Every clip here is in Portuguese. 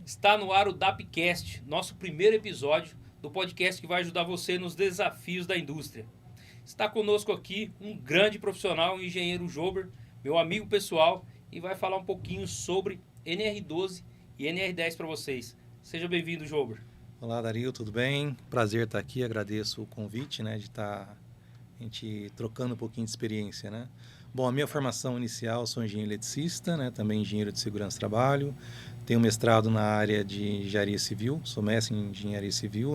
Está no ar o DAPcast, nosso primeiro episódio do podcast que vai ajudar você nos desafios da indústria. Está conosco aqui um grande profissional, o engenheiro Jober, meu amigo pessoal, e vai falar um pouquinho sobre NR12 e NR10 para vocês. Seja bem-vindo, Jober. Olá, Dario, tudo bem? Prazer estar aqui, agradeço o convite, de estar a gente trocando um pouquinho de experiência, Bom, a minha formação inicial, sou engenheiro eletricista, também engenheiro de segurança do trabalho, tenho mestrado na área de engenharia civil, sou mestre em engenharia civil,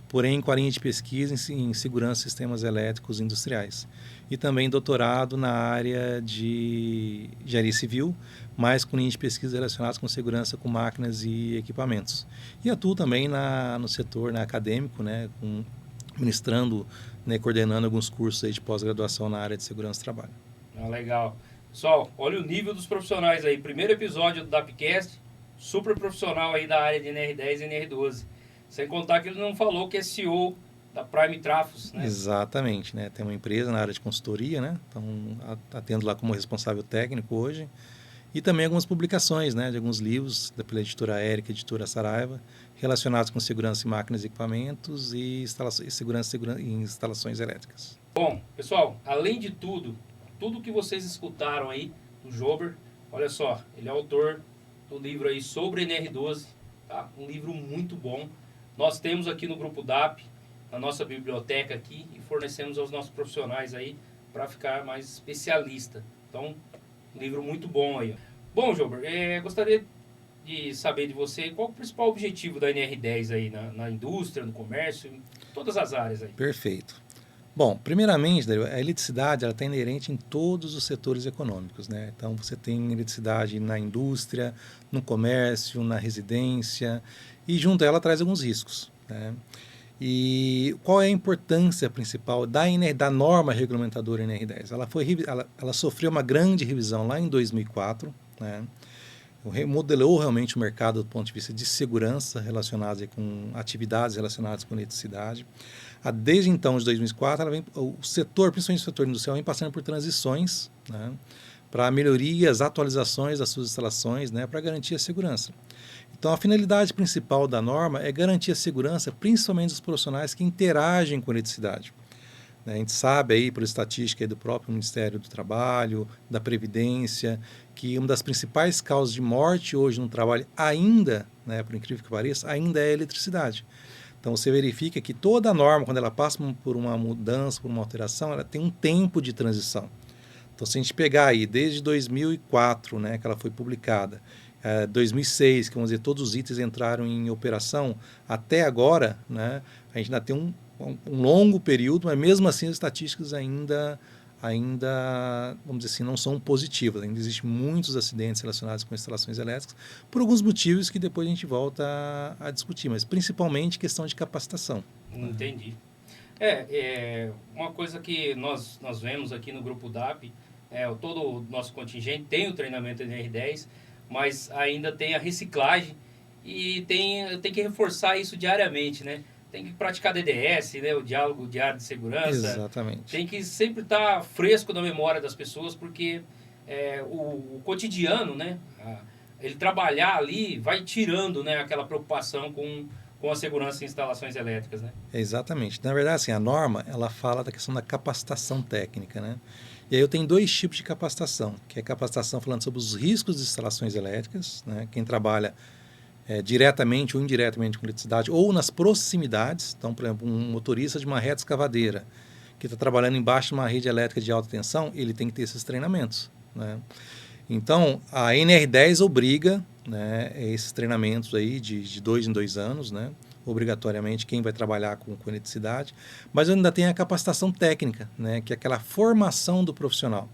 porém com a linha de pesquisa em segurança de sistemas elétricos industriais. E também doutorado na área de engenharia civil, mas com linha de pesquisa relacionadas com segurança com máquinas e equipamentos. E atuo também no setor acadêmico, ministrando, coordenando alguns cursos aí de pós-graduação na área de segurança do trabalho. Legal. Pessoal, olha o nível dos profissionais aí. Primeiro episódio do DAPcast, super profissional aí da área de NR10 e NR12. Sem contar que ele não falou que é CEO da Prime Trafos, Exatamente, Tem uma empresa na área de consultoria, Então, atendo lá como responsável técnico hoje. E também algumas publicações, de alguns livros pela editora Érica, editora Saraiva, relacionados com segurança em máquinas e equipamentos e segurança em instalações elétricas. Bom, pessoal, além de tudo que vocês escutaram aí do Jober, olha só, ele é autor do livro aí sobre NR12, tá? Um livro muito bom. Nós temos aqui no Grupo DAP, na nossa biblioteca aqui, e fornecemos aos nossos profissionais aí para ficar mais especialista. Então, um livro muito bom aí. Bom, Jober, gostaria de saber de você qual o principal objetivo da NR10 aí na indústria, no comércio, em todas as áreas aí. Perfeito. Bom, primeiramente, Dario, a eletricidade está inerente em todos os setores econômicos, Então, você tem eletricidade na indústria, no comércio, na residência, e junto a ela traz alguns riscos, E qual é a importância principal da norma regulamentadora NR10? Ela sofreu uma grande revisão lá em 2004, remodelou realmente o mercado do ponto de vista de segurança relacionada com atividades relacionadas com eletricidade. Desde então, de 2004, o setor, principalmente o setor industrial, vem passando por transições para melhorias, atualizações das suas instalações, para garantir a segurança. Então, a finalidade principal da norma é garantir a segurança, principalmente dos profissionais que interagem com a eletricidade. A gente sabe aí, por estatística aí do próprio Ministério do Trabalho, da Previdência, que uma das principais causas de morte hoje no trabalho ainda, por incrível que pareça, ainda é a eletricidade. Então, você verifica que toda a norma, quando ela passa por uma mudança, por uma alteração, ela tem um tempo de transição. Então, se a gente pegar aí, desde 2004, que ela foi publicada, 2006, que vamos dizer, todos os itens entraram em operação, até agora, a gente ainda tem um longo período, mas mesmo assim as estatísticas ainda, vamos dizer assim, não são positivas. Ainda existem muitos acidentes relacionados com instalações elétricas, por alguns motivos que depois a gente volta a discutir, mas principalmente questão de capacitação. Entendi. Uma coisa que nós vemos aqui no Grupo DAP, todo o nosso contingente tem o treinamento NR10, mas ainda tem a reciclagem e tem que reforçar isso diariamente, Tem que praticar DDS, o diálogo diário de segurança. Exatamente. Tem que sempre estar fresco na memória das pessoas, porque o cotidiano, ele trabalhar ali vai tirando, aquela preocupação com a segurança em instalações elétricas, Exatamente. Na verdade, assim, a norma, ela fala da questão da capacitação técnica, E aí eu tenho dois tipos de capacitação, que é a capacitação falando sobre os riscos de instalações elétricas, Quem trabalha diretamente ou indiretamente com eletricidade, ou nas proximidades. Então, por exemplo, um motorista de uma reta escavadeira que está trabalhando embaixo de uma rede elétrica de alta tensão, ele tem que ter esses treinamentos. Então, a NR10 obriga esses treinamentos aí de 2 em 2 anos, obrigatoriamente quem vai trabalhar com eletricidade, mas ainda tem a capacitação técnica, que é aquela formação do profissional.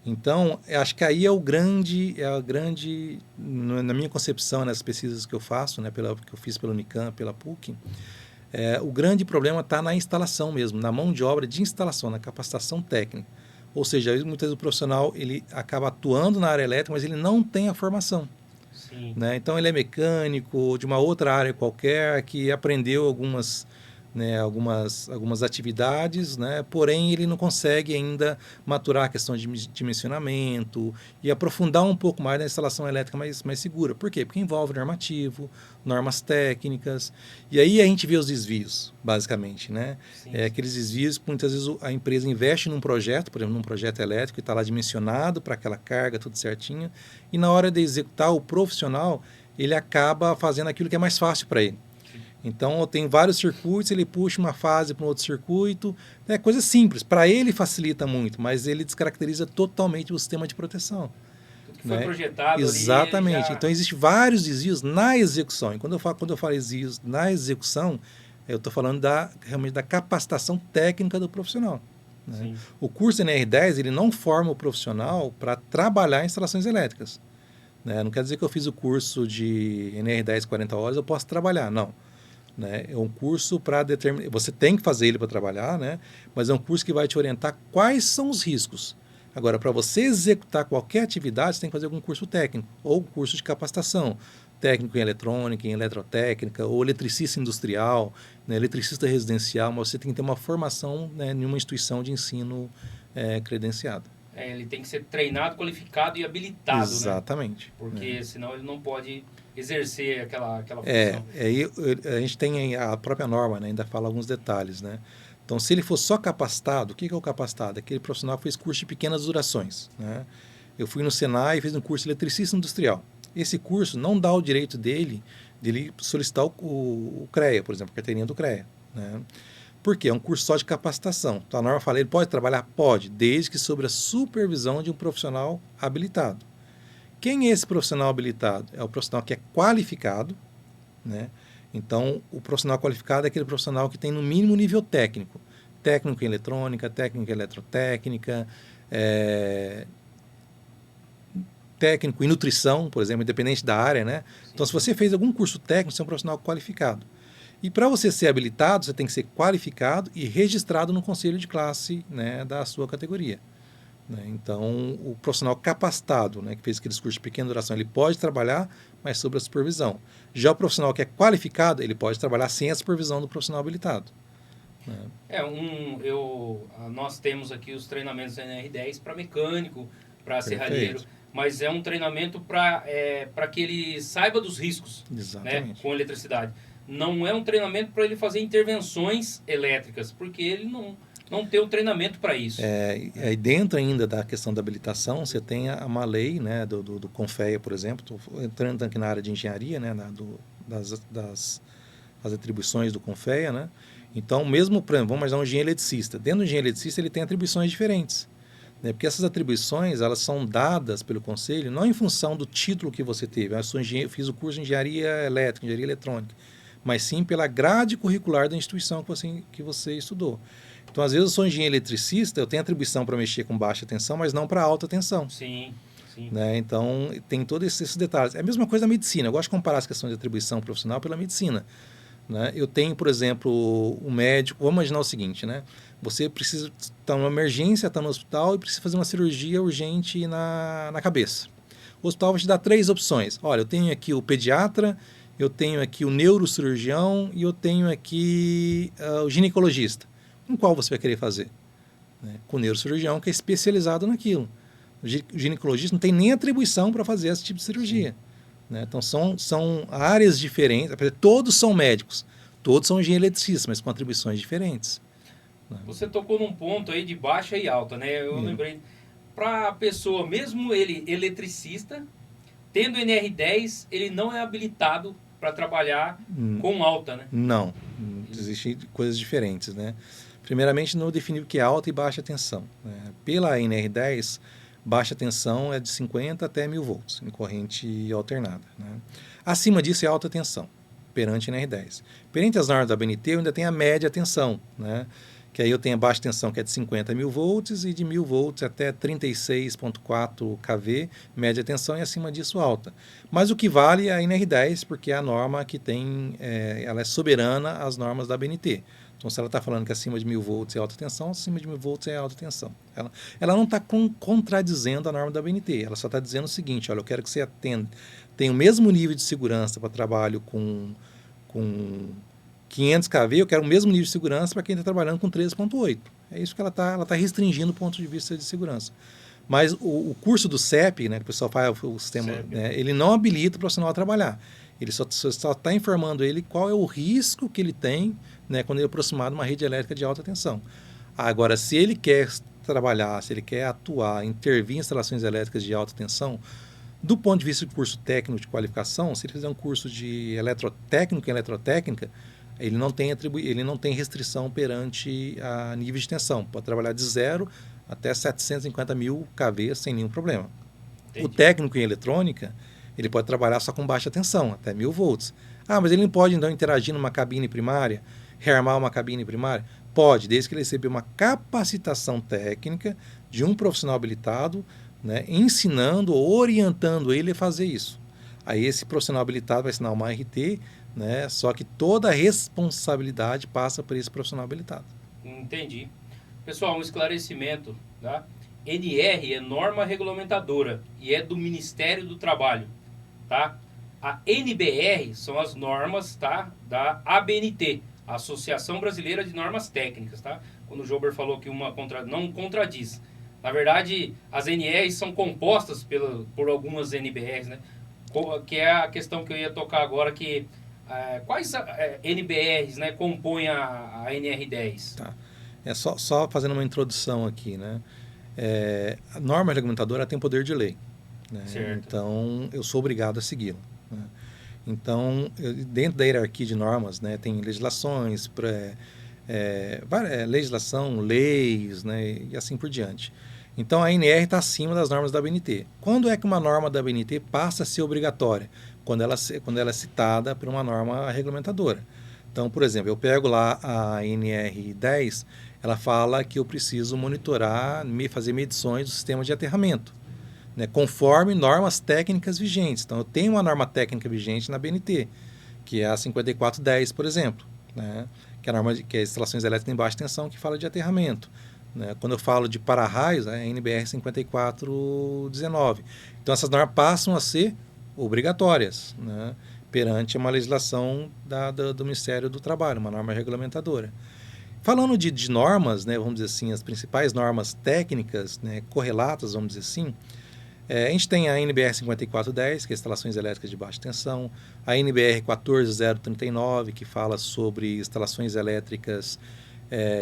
Então, acho que aí é a grande, na minha concepção, nas pesquisas que eu faço, que eu fiz pela Unicamp, pela PUC, o grande problema está na instalação mesmo, na mão de obra de instalação, na capacitação técnica. Ou seja, muitas vezes o profissional ele acaba atuando na área elétrica, mas ele não tem a formação. Sim. Então, ele é mecânico de uma outra área qualquer, que aprendeu algumas né, algumas atividades, né, porém ele não consegue ainda maturar a questão de dimensionamento e aprofundar um pouco mais na instalação elétrica mais segura. Por quê? Porque envolve normativo, normas técnicas, e aí a gente vê os desvios, basicamente, né? Sim. Aqueles desvios que muitas vezes a empresa investe num projeto, por exemplo, num projeto elétrico, e está lá dimensionado para aquela carga, tudo certinho, e na hora de executar, o profissional, ele acaba fazendo aquilo que é mais fácil para ele. Então, eu tenho vários circuitos, ele puxa uma fase para um outro circuito, é coisa simples. Para ele facilita muito, mas ele descaracteriza totalmente o sistema de proteção. Tudo que foi projetado Exatamente. ali, Então, existem vários desvios na execução. E quando eu falo desvios na execução, eu estou falando realmente da capacitação técnica do profissional. Né? O curso NR10 ele não forma o profissional para trabalhar em instalações elétricas. Né? Não quer dizer que eu fiz o curso de NR10 40 horas, eu posso trabalhar. Não. Né? É um curso para determinar. Você tem que fazer ele para trabalhar, né? Mas é um curso que vai te orientar quais são os riscos. Agora, para você executar qualquer atividade, você tem que fazer algum curso técnico ou curso de capacitação. Técnico em eletrônica, em eletrotécnica, ou eletricista industrial, né? Eletricista residencial, mas você tem que ter uma formação, né, em uma instituição de ensino credenciada. Ele tem que ser treinado, qualificado e habilitado. Exatamente. Né? Porque senão ele não pode exercer aquela função. A gente tem a própria norma, né, ainda fala alguns detalhes. Né? Então, se ele for só capacitado, o que é o capacitado? Aquele profissional que fez curso de pequenas durações. Né? Eu fui no Senai e fiz um curso de eletricista industrial. Esse curso não dá o direito dele solicitar o CREA, por exemplo, a carteirinha do CREA. Né? Por quê? É um curso só de capacitação. Então, a norma fala, ele pode trabalhar? Pode, desde que sob a supervisão de um profissional habilitado. Quem é esse profissional habilitado? É o profissional que é qualificado, né? Então, o profissional qualificado é aquele profissional que tem no mínimo nível técnico. Técnico em eletrônica, técnico em eletrotécnica, técnico em nutrição, por exemplo, independente da área, né? Então, se você fez algum curso técnico, você é um profissional qualificado. E para você ser habilitado, você tem que ser qualificado e registrado no conselho de classe, né, da sua categoria. Né? Então, o profissional capacitado, né, que fez aqueles cursos de pequena duração, ele pode trabalhar, mas sob a supervisão. Já o profissional que é qualificado, ele pode trabalhar sem a supervisão do profissional habilitado. Né? Nós temos aqui os treinamentos da NR10 para mecânico, para serralheiro, mas é um treinamento para que ele saiba dos riscos, né, com eletricidade. Não é um treinamento para ele fazer intervenções elétricas, porque ele não tem um treinamento para isso. Aí dentro ainda da questão da habilitação, você tem uma lei, né, do CONFEA, por exemplo. Estou entrando aqui na área de engenharia, né, das atribuições do CONFEA. Né? Então, mesmo, por exemplo, vamos imaginar um engenheiro eletricista. Dentro do engenheiro eletricista, ele tem atribuições diferentes. Né? Porque essas atribuições elas são dadas pelo conselho não em função do título que você teve. Eu fiz o curso de engenharia elétrica, engenharia eletrônica, mas sim pela grade curricular da instituição que você estudou. Então, às vezes, eu sou engenheiro eletricista, eu tenho atribuição para mexer com baixa tensão, mas não para alta tensão. Sim. Né? Então, tem todos esses detalhes. É a mesma coisa na medicina. Eu gosto de comparar as questões de atribuição profissional pela medicina. Né? Eu tenho, por exemplo, um médico... Vamos imaginar o seguinte, né? Você precisa estar numa emergência, está no hospital e precisa fazer uma cirurgia urgente na cabeça. O hospital vai te dar 3 opções. Olha, eu tenho aqui o pediatra, eu tenho aqui o neurocirurgião e eu tenho aqui o ginecologista. Com qual você vai querer fazer? Né? Com o neurocirurgião, que é especializado naquilo. O ginecologista não tem nem atribuição para fazer esse tipo de cirurgia. Né? Então, são áreas diferentes. Todos são médicos, todos são engenheiros eletricistas, mas com atribuições diferentes. Né? Você tocou num ponto aí de baixa e alta, né? Eu lembrei, para a pessoa, mesmo ele eletricista, tendo NR10, ele não é habilitado para trabalhar com alta, né? Não, existem coisas diferentes, né? Primeiramente, não definiu o que é alta e baixa tensão. Né? Pela NR10, baixa tensão é de 50 até 1000 volts, em corrente alternada. Né? Acima disso é alta tensão, perante NR10. Perante as normas da ABNT, eu ainda tenho a média tensão, né? Que aí eu tenho a baixa tensão, que é de 50 a 1000 volts, e de 1000 volts até 36,4 kV, média tensão, e acima disso alta. Mas o que vale é a NR10, porque é a norma que tem, ela é soberana às normas da ABNT. Então, se ela está falando que acima de 1000 volts é alta tensão, acima de 1000 volts é alta tensão. Ela não está contradizendo a norma da ABNT, ela só está dizendo o seguinte, olha, eu quero que você tenha o mesmo nível de segurança para trabalho 500 kV, eu quero o mesmo nível de segurança para quem está trabalhando com 13.8. É isso que ela tá restringindo do ponto de vista de segurança. Mas o curso do CEP, né, que o pessoal faz o sistema, né, ele não habilita o profissional a trabalhar. Ele só está informando ele qual é o risco que ele tem, né, quando ele é aproximado de uma rede elétrica de alta tensão. Agora, se ele quer trabalhar, se ele quer atuar, intervir em instalações elétricas de alta tensão, do ponto de vista de curso técnico de qualificação, se ele fizer um curso de eletrotécnico e eletrotécnica, ele não tem restrição perante a nível de tensão. Pode trabalhar de 0 até 750 mil kV sem nenhum problema. Entendi. O técnico em eletrônica, ele pode trabalhar só com baixa tensão, até 1000 volts. Ah, mas ele não pode então interagir numa cabine primária, rearmar uma cabine primária? Pode, desde que ele receba uma capacitação técnica de um profissional habilitado, né, ensinando ou orientando ele a fazer isso. Aí esse profissional habilitado vai assinar uma RT, né, só que toda a responsabilidade passa por esse profissional habilitado. Entendi. Pessoal, um esclarecimento, tá? NR é norma regulamentadora e é do Ministério do Trabalho, tá? A NBR são as normas, tá, da ABNT, Associação Brasileira de Normas Técnicas, tá? Quando o Jober falou que uma não contradiz. Na verdade, as NRs são compostas por algumas NBRs, né? Que é a questão que eu ia tocar agora, que quais NBRs, né, compõem a NR10? Tá. É só fazendo uma introdução aqui, né? A norma regulamentadora tem poder de lei, né? Então eu sou obrigado a segui-la, né? Então, dentro da hierarquia de normas, né, tem legislações, legislação, leis, né, e assim por diante. Então, a ANR está acima das normas da ABNT. Quando é que uma norma da ABNT passa a ser obrigatória? Quando ela é citada por uma norma regulamentadora. Então, por exemplo, eu pego lá a NR10, ela fala que eu preciso monitorar, fazer medições do sistema de aterramento, né, conforme normas técnicas vigentes. Então, eu tenho uma norma técnica vigente na BNT, que é a 5410, por exemplo, né, que é a norma que é instalações elétricas em baixa tensão, que fala de aterramento, né. Quando eu falo de para-raios, é a NBR 5419. Então, essas normas passam a ser obrigatórias, né, perante uma legislação do Ministério do Trabalho, uma norma regulamentadora. Falando de normas, né, vamos dizer assim, as principais normas técnicas, né, correlatas, vamos dizer assim, a gente tem a NBR 5410, que é instalações elétricas de baixa tensão, a NBR 14039, que fala sobre instalações elétricas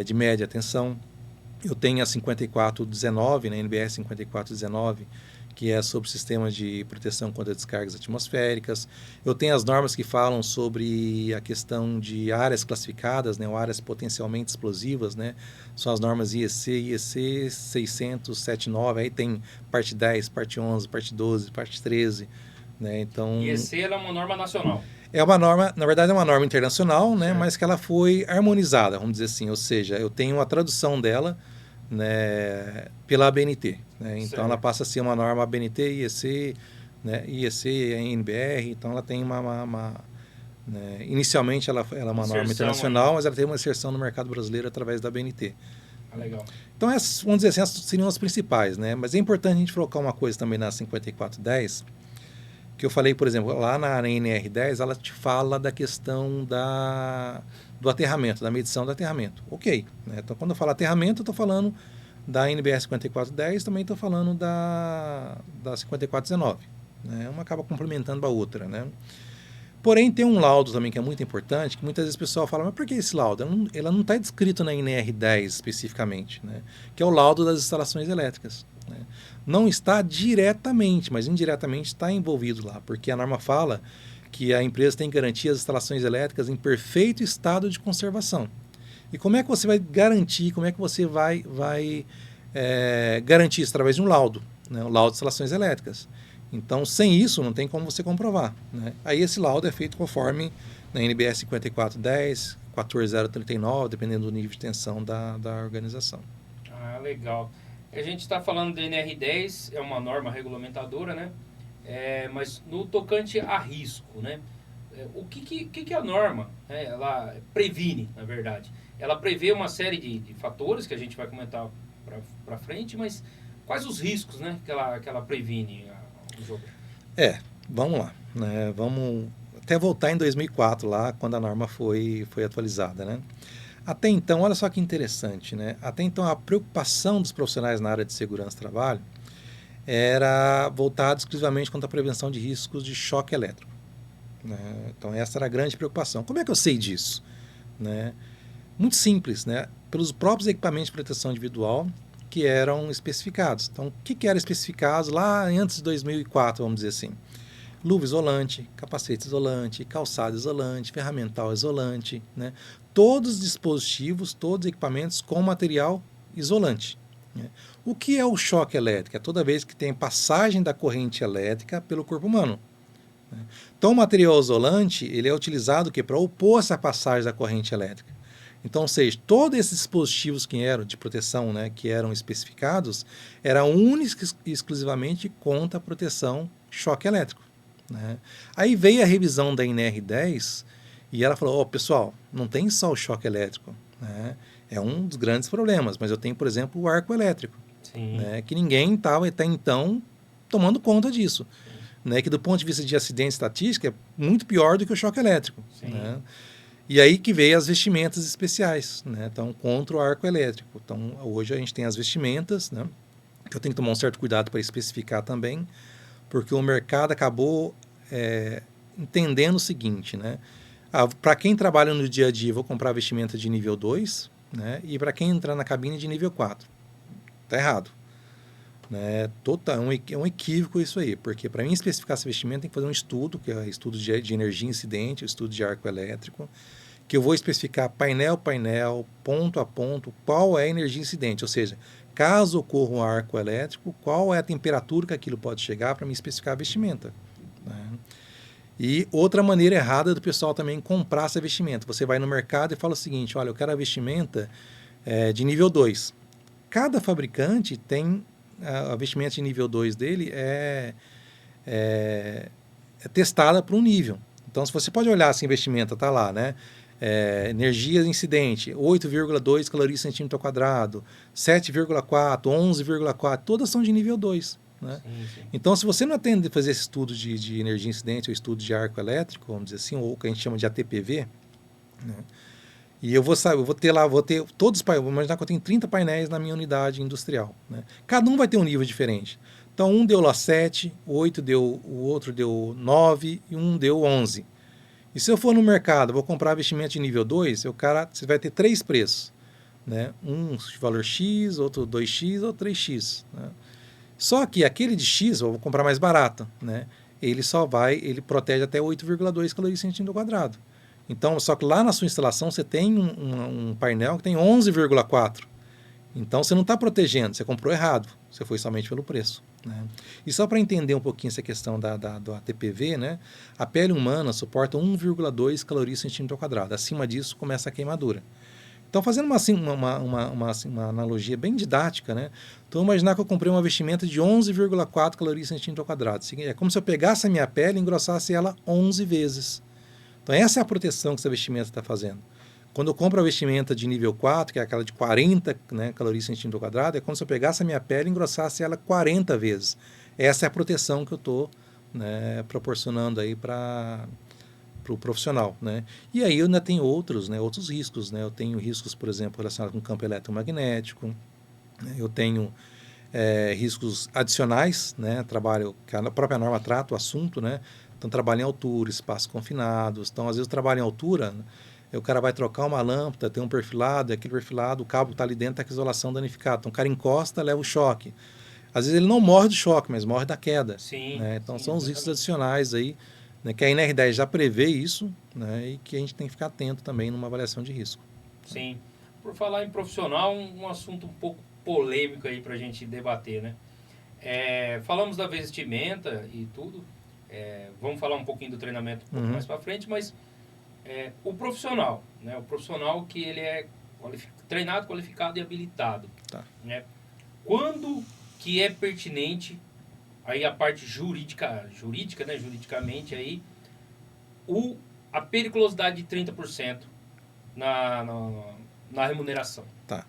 de média tensão. Eu tenho a 5419, né, NBR 5419, que é sobre sistemas de proteção contra descargas atmosféricas. Eu tenho as normas que falam sobre a questão de áreas classificadas, né, ou áreas potencialmente explosivas, né, são as normas IEC 60079, aí tem parte 10, parte 11, parte 12, parte 13, né, então... IEC ela é uma norma nacional. É uma norma, na verdade é uma norma internacional, né, mas que ela foi harmonizada, vamos dizer assim, ou seja, eu tenho a tradução dela, né, pela ABNT, né? Então ela passa a ser uma norma ABNT, IEC, né, IEC, NBR, então ela tem né, inicialmente ela é uma norma internacional, aí, mas ela tem uma inserção no mercado brasileiro através da ABNT. Legal. Então essas, vamos dizer assim, essas seriam as principais, né? Mas é importante a gente colocar uma coisa também na 5410, que eu falei, por exemplo, lá na NR10, ela te fala da questão do aterramento, da medição do aterramento. Ok, né? Então, quando eu falo aterramento, eu estou falando da NBR 5410, também estou falando da 5419. Né? Uma acaba complementando a outra, né? Porém, tem um laudo também que é muito importante, que muitas vezes o pessoal fala, mas por que esse laudo? Ela não está descrito na NR10 especificamente, né? Que é o laudo das instalações elétricas, né? Não está diretamente, mas indiretamente está envolvido lá, porque a norma fala que a empresa tem que garantir as instalações elétricas em perfeito estado de conservação. E como é que você vai garantir, como é que você vai garantir isso? Através de um laudo, né? Um laudo de instalações elétricas. Então, sem isso, não tem como você comprovar, né? Aí esse laudo é feito conforme na NBS 5410, 14039, dependendo do nível de tensão da organização. Ah, legal. A gente está falando da NR10, é uma norma regulamentadora, né? Mas no tocante a risco, né? O que a norma, né, ela previne, na verdade? Ela prevê uma série de fatores que a gente vai comentar para frente, mas quais os riscos, né, que ela previne, Jober? Vamos lá, né? Vamos até voltar em 2004 lá, quando a norma foi atualizada, né? Até então, olha só que interessante, né? Até então, a preocupação dos profissionais na área de segurança do trabalho era voltada exclusivamente contra a prevenção de riscos de choque elétrico, né? Então, essa era a grande preocupação. Como é que eu sei disso, né? Muito simples, né? Pelos próprios equipamentos de proteção individual que eram especificados. Então, o que era especificado lá antes de 2004, vamos dizer assim? Luva isolante, capacete isolante, calçado isolante, ferramental isolante, né? Todos os dispositivos, todos os equipamentos com material isolante, né? O que é o choque elétrico? É toda vez que tem passagem da corrente elétrica pelo corpo humano, né? Então, o material isolante ele é utilizado para opor essa passagem da corrente elétrica. Então, ou seja, todos esses dispositivos que eram de proteção, né, que eram especificados, eram únicos e exclusivamente contra a proteção choque elétrico, né? Aí veio a revisão da NR10 e ela falou, pessoal, não tem só o choque elétrico, né? É um dos grandes problemas, mas eu tenho, por exemplo, o arco elétrico, né, que ninguém estava até então tomando conta disso, né, que do ponto de vista de acidente estatístico é muito pior do que o choque elétrico, né? E aí que veio as vestimentas especiais, né? Então, contra o arco elétrico. Então, hoje a gente tem as vestimentas, né, que eu tenho que tomar um certo cuidado para especificar também, porque o mercado acabou entendendo o seguinte, né? Para quem trabalha no dia a dia, eu vou comprar vestimenta de nível 2, né? E para quem entrar na cabine de nível 4. Está errado, né? É um equívoco isso aí, porque para mim especificar esse vestimenta tem que fazer um estudo, que é estudo de energia incidente, estudo de arco elétrico, que eu vou especificar painel, ponto a ponto, qual é a energia incidente, ou seja, caso ocorra um arco elétrico, qual é a temperatura que aquilo pode chegar para me especificar a vestimenta, né? E outra maneira errada do pessoal também comprar essa vestimenta. Você vai no mercado e fala o seguinte, olha, eu quero a vestimenta de nível 2. Cada fabricante tem a vestimenta de nível 2 dele é testada para um nível. Então, se você pode olhar assim, vestimenta, tá lá, né? Energia incidente, 8,2 calorias por centímetro quadrado, 7,4, 11,4, todas são de nível 2. Né? Sim. Então, se você não atende a fazer esse estudo de energia incidente ou estudo de arco elétrico, vamos dizer assim, ou o que a gente chama de ATPV, né? E eu vou ter todos os painéis, vou imaginar que eu tenho 30 painéis na minha unidade industrial, né? Cada um vai ter um nível diferente. Então, um deu lá 7, 8 o outro deu 9 e um deu 11. E se eu for no mercado, vou comprar vestimento de nível 2, você vai ter 3 preços, né? Um de valor X, outro 2X ou 3X, né? Só que aquele de X, eu vou comprar mais barato, né? Ele protege até 8,2 calorias por centímetro quadrado. Então, só que lá na sua instalação você tem um painel que tem 11,4. Então, você não está protegendo, você comprou errado, você foi somente pelo preço, né? E só para entender um pouquinho essa questão do ATPV, né? A pele humana suporta 1,2 calorias por centímetro quadrado. Acima disso, começa a queimadura. Então, fazendo uma analogia bem didática, né? Então, imaginar que eu comprei uma vestimenta de 11,4 calorias por centímetro quadrado. É como se eu pegasse a minha pele e engrossasse ela 11 vezes. Então, essa é a proteção que essa vestimenta está fazendo. Quando eu compro a vestimenta de nível 4, que é aquela de 40, né, calorias por centímetro quadrado, é como se eu pegasse a minha pele e engrossasse ela 40 vezes. Essa é a proteção que eu estou, né, proporcionando aí para o profissional, né? E aí eu ainda tenho outros riscos, né? Eu tenho riscos, por exemplo, relacionados com o campo eletromagnético, né? Eu tenho riscos adicionais, né? Trabalho, que a própria norma trata o assunto, né? Então, trabalho em altura, espaços confinados. Então, às vezes, eu trabalho em altura, o cara vai trocar uma lâmpada, tem um perfilado, e aquele perfilado, o cabo está ali dentro, está com isolação danificada. Então, o cara encosta, leva o choque. Às vezes, ele não morre do choque, mas morre da queda. Sim, né? Então, sim, são os exatamente. riscos adicionais aí, né, que a NR10 já prevê isso, né, e que a gente tem que ficar atento também numa avaliação de risco. Sim. Por falar em profissional, um assunto um pouco polêmico aí para a gente debater, né? Falamos da vestimenta e tudo. Vamos falar um pouquinho do treinamento um pouco mais para frente, mas o profissional, né? O profissional que ele é treinado, qualificado e habilitado. Tá. Né? Quando que é pertinente aí a parte jurídica, né? Juridicamente aí, a periculosidade de 30% na remuneração. Tá.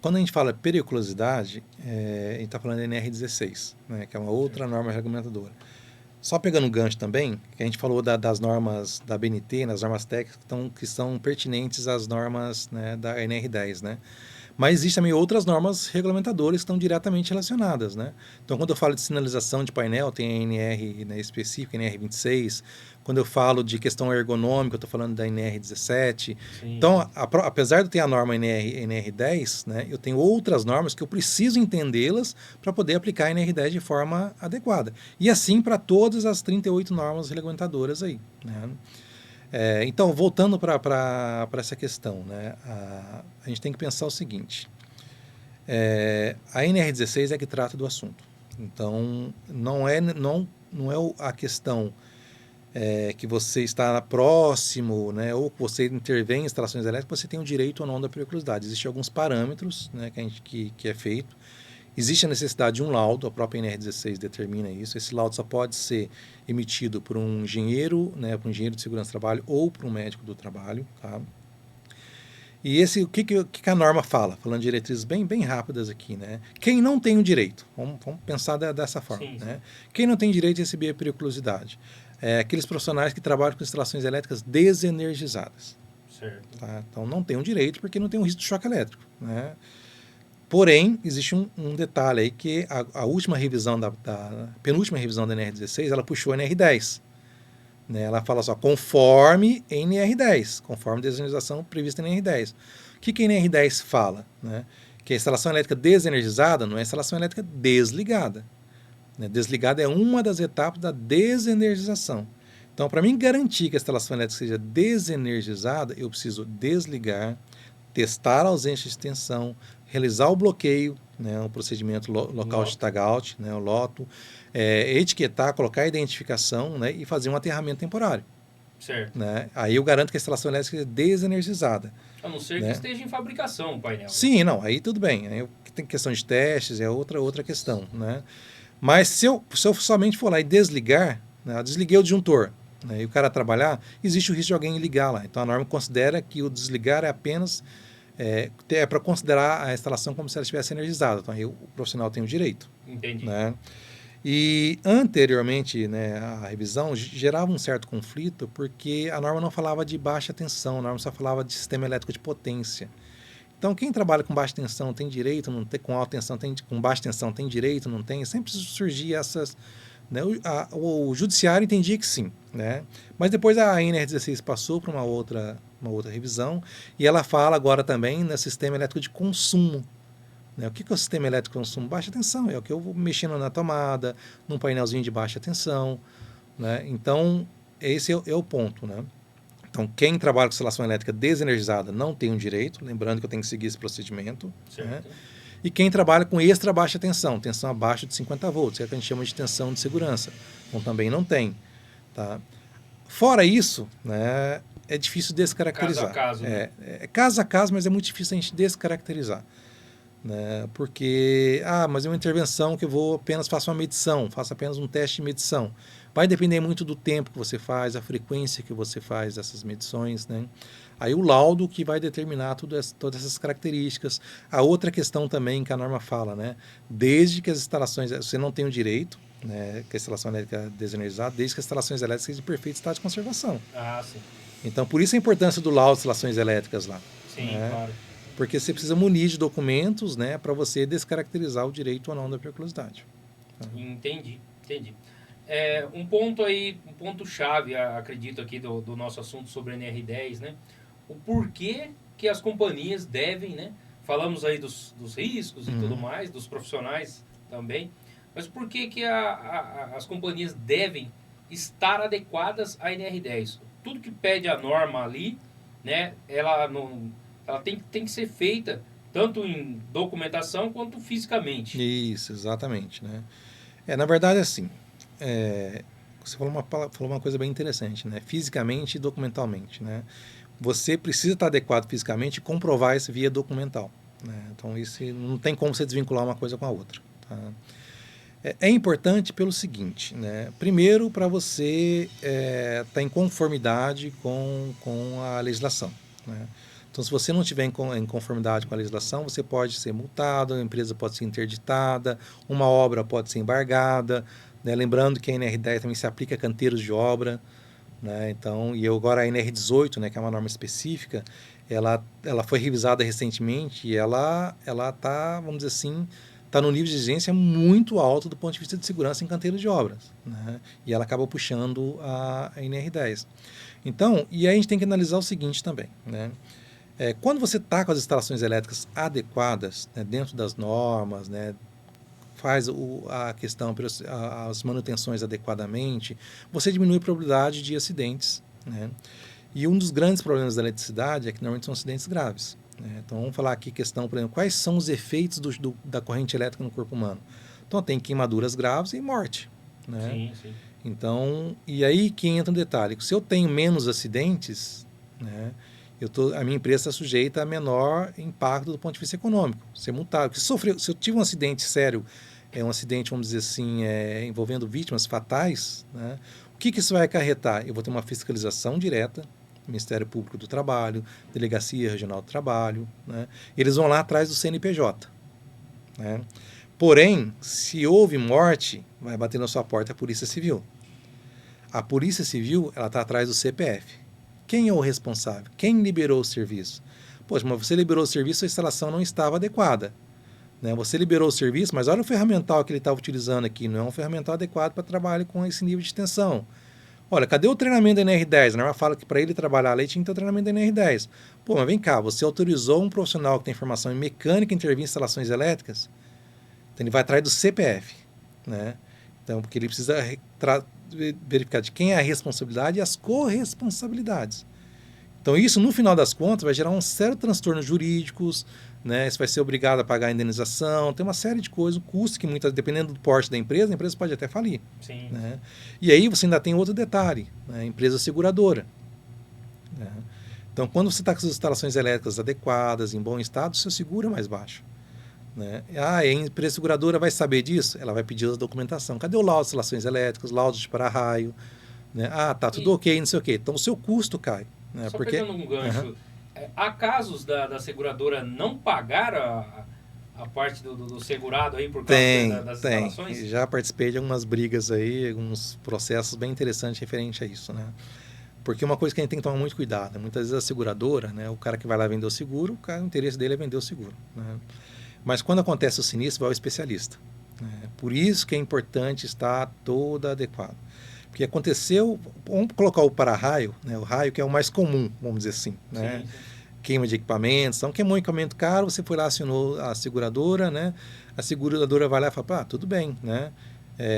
Quando a gente fala periculosidade, a gente está falando da NR16, né, que é uma outra norma regulamentadora. Só pegando um gancho também, que a gente falou das normas da BNT, nas normas técnicas que são pertinentes às normas, né, da NR10, né? Mas existem também outras normas regulamentadoras que estão diretamente relacionadas, né? Então, quando eu falo de sinalização de painel, tem a NR, né, específica, NR26. Quando eu falo de questão ergonômica, eu estou falando da NR17. Sim. Então, apesar de eu ter a norma NR10, né, eu tenho outras normas que eu preciso entendê-las para poder aplicar a NR10 de forma adequada. E assim para todas as 38 normas regulamentadoras aí, né? Então, voltando para essa questão, né, a gente tem que pensar o seguinte, a NR16 é que trata do assunto. Então, não é a questão que você está próximo, né, ou que você intervém em instalações elétricas, você tem o direito ou não da periculosidade. Existem alguns parâmetros, né, que é feito. Existe a necessidade de um laudo, a própria NR16 determina isso. Esse laudo só pode ser emitido por um engenheiro, né, por um engenheiro de segurança do trabalho ou por um médico do trabalho. Tá? E o que a norma fala? Falando de diretrizes bem rápidas aqui. Né? Quem não tem o direito, vamos pensar dessa forma. Sim. Né? Quem não tem direito de receber a periculosidade? Aqueles profissionais que trabalham com instalações elétricas desenergizadas. Certo. Tá? Então não tem o direito porque não tem um risco de choque elétrico. Né? Porém, existe um detalhe aí que a última revisão, penúltima revisão da NR16, ela puxou a NR10. Né? Ela fala só, conforme NR10, conforme a desenergização prevista em NR10. O que a NR10 fala? Né? Que a instalação elétrica desenergizada não é instalação elétrica desligada. Né? Desligada é uma das etapas da desenergização. Então, para mim garantir que a instalação elétrica seja desenergizada, eu preciso desligar, testar a ausência de tensão, realizar o bloqueio, né, o procedimento local de tagout, né, o LOTO, etiquetar, colocar a identificação, né, e fazer um aterramento temporário. Certo. Né? Aí eu garanto que a instalação elétrica é desenergizada. A não ser né? que esteja em fabricação o painel. Sim, não, aí tudo bem. Aí tem questão de testes, é outra questão. Né? Mas se eu somente for lá e desligar, né, eu desliguei o disjuntor, né, e o cara trabalhar, existe o risco de alguém ligar lá. Então a norma considera que o desligar é apenas para considerar a instalação como se ela estivesse energizada. Então aí o profissional tem o direito. Entendi. Né? E anteriormente, né, a revisão gerava um certo conflito porque a norma não falava de baixa tensão, a norma só falava de sistema elétrico de potência. Então quem trabalha com baixa tensão tem direito, não tem, com alta tensão com baixa tensão tem direito, não tem, sempre surgia essas... Né, o judiciário entendia que sim, né? Mas depois a NR16 passou para uma outra revisão e ela fala agora também no sistema elétrico de consumo. Né? O que é o sistema elétrico de consumo? Baixa tensão, é o que eu vou mexendo na tomada, num painelzinho de baixa tensão. Né? Então, esse é o ponto. Né? Então, quem trabalha com instalação elétrica desenergizada não tem um direito, lembrando que eu tenho que seguir esse procedimento. Né? E quem trabalha com extra baixa tensão abaixo de 50 volts, que é o que a gente chama de tensão de segurança, então também não tem. Tá? Fora isso, né, é difícil descaracterizar. Caso a caso. Né? Caso a caso, mas é muito difícil a gente descaracterizar. Né? Porque, mas é uma intervenção que eu vou apenas faço uma medição, faço apenas um teste de medição. Vai depender muito do tempo que você faz, a frequência que você faz essas medições, né? Aí o laudo que vai determinar todas essas características. A outra questão também que a norma fala, né? Desde que as instalações, você não tem o direito, né, que a instalação elétrica é desenergizada, desde que as instalações elétricas sejam em perfeito estado de conservação. Sim. Então, por isso a importância do laudo de instalações elétricas lá. Sim, né? Claro. Porque você precisa munir de documentos, né, para você descaracterizar o direito ou não da periculosidade. Entendi. Um ponto chave, acredito aqui do nosso assunto sobre a NR10, né? O porquê que as companhias devem, né? Falamos aí dos riscos e tudo mais, dos profissionais também, mas por que as companhias devem estar adequadas à NR10? Tudo que pede a norma ali, né? Ela tem que ser feita tanto em documentação quanto fisicamente. Isso, exatamente, né? Na verdade, assim, você falou uma coisa bem interessante, né? Fisicamente e documentalmente, né? Você precisa estar adequado fisicamente e comprovar isso via documental. Né? Então, isso não tem como você desvincular uma coisa com a outra. Tá? É importante pelo seguinte, né? Primeiro, para você estar em conformidade com a legislação. Né? Então, se você não estiver em conformidade com a legislação, você pode ser multado, a empresa pode ser interditada, uma obra pode ser embargada. né? Lembrando que a NR10 também se aplica a canteiros de obra, né? Então, e agora a NR18, né, que é uma norma específica, ela foi revisada recentemente e ela está, vamos dizer assim, está num nível de exigência muito alto do ponto de vista de segurança em canteiros de obras, né? E ela acaba puxando a NR10. Então, e aí a gente tem que analisar o seguinte também, né? Quando você está com as instalações elétricas adequadas, né, dentro das normas, né, faz a questão, as manutenções adequadamente, você diminui a probabilidade de acidentes, né? E um dos grandes problemas da eletricidade é que normalmente são acidentes graves, né? Então vamos falar aqui questão, por exemplo, quais são os efeitos da corrente elétrica no corpo humano? Então tem queimaduras graves e morte, né? Sim, sim. Então, e aí que entra um detalhe, se eu tenho menos acidentes, né, a minha empresa está sujeita a menor impacto do ponto de vista econômico, ser multado. Se eu tive um acidente sério, um acidente, vamos dizer assim, envolvendo vítimas fatais, né, o que isso vai acarretar? Eu vou ter uma fiscalização direta, Ministério Público do Trabalho, Delegacia Regional do Trabalho, né, eles vão lá atrás do CNPJ, né. Porém, se houve morte, vai bater na sua porta a Polícia Civil. A Polícia Civil, ela está atrás do CPF. Quem é o responsável? Quem liberou o serviço? Poxa, mas você liberou o serviço, a instalação não estava adequada, né? Você liberou o serviço, mas olha o ferramental que ele estava utilizando aqui, não é um ferramental adequado para trabalhar com esse nível de tensão. Olha, cadê o treinamento da NR10? A norma fala que para ele trabalhar ali tinha que ter o treinamento da NR10. Pô, mas vem cá, você autorizou um profissional que tem formação em mecânica intervir em instalações elétricas? Então ele vai atrás do CPF, né? Então, porque ele precisa verificar de quem é a responsabilidade e as corresponsabilidades. Então, isso, no final das contas, vai gerar um sério transtorno jurídicos, né? Você vai ser obrigado a pagar a indenização, tem uma série de coisas, custo que dependendo do porte da empresa, a empresa pode até falir. Sim. Né? E aí você ainda tem outro detalhe, né? Empresa seguradora. Né? Então, quando você está com as instalações elétricas adequadas, em bom estado, o seu seguro é mais baixo. Né? A empresa seguradora vai saber disso? Ela vai pedir a documentação. Cadê o laudo de instalações elétricas, laudo de para-raio? Né? Ah, tá tudo ok, não sei o quê. Então, o seu custo cai. Né? Só pegando um gancho, há casos da seguradora não pagar a parte do segurado aí por causa das instalações? Já participei de algumas brigas aí, alguns processos bem interessantes referente a isso, né? Porque uma coisa que a gente tem que tomar muito cuidado, muitas vezes a seguradora, né, o cara que vai lá vender o seguro, o interesse dele é vender o seguro, né? Mas quando acontece o sinistro, vai ao especialista, né? Por isso que é importante estar todo adequado. Porque aconteceu, vamos colocar o para-raio, né, o raio que é o mais comum, vamos dizer assim, né? Sim. Queima de equipamentos, então queimou um equipamento caro, você foi lá, acionou a seguradora, né? A seguradora vai lá e fala, tudo bem, né?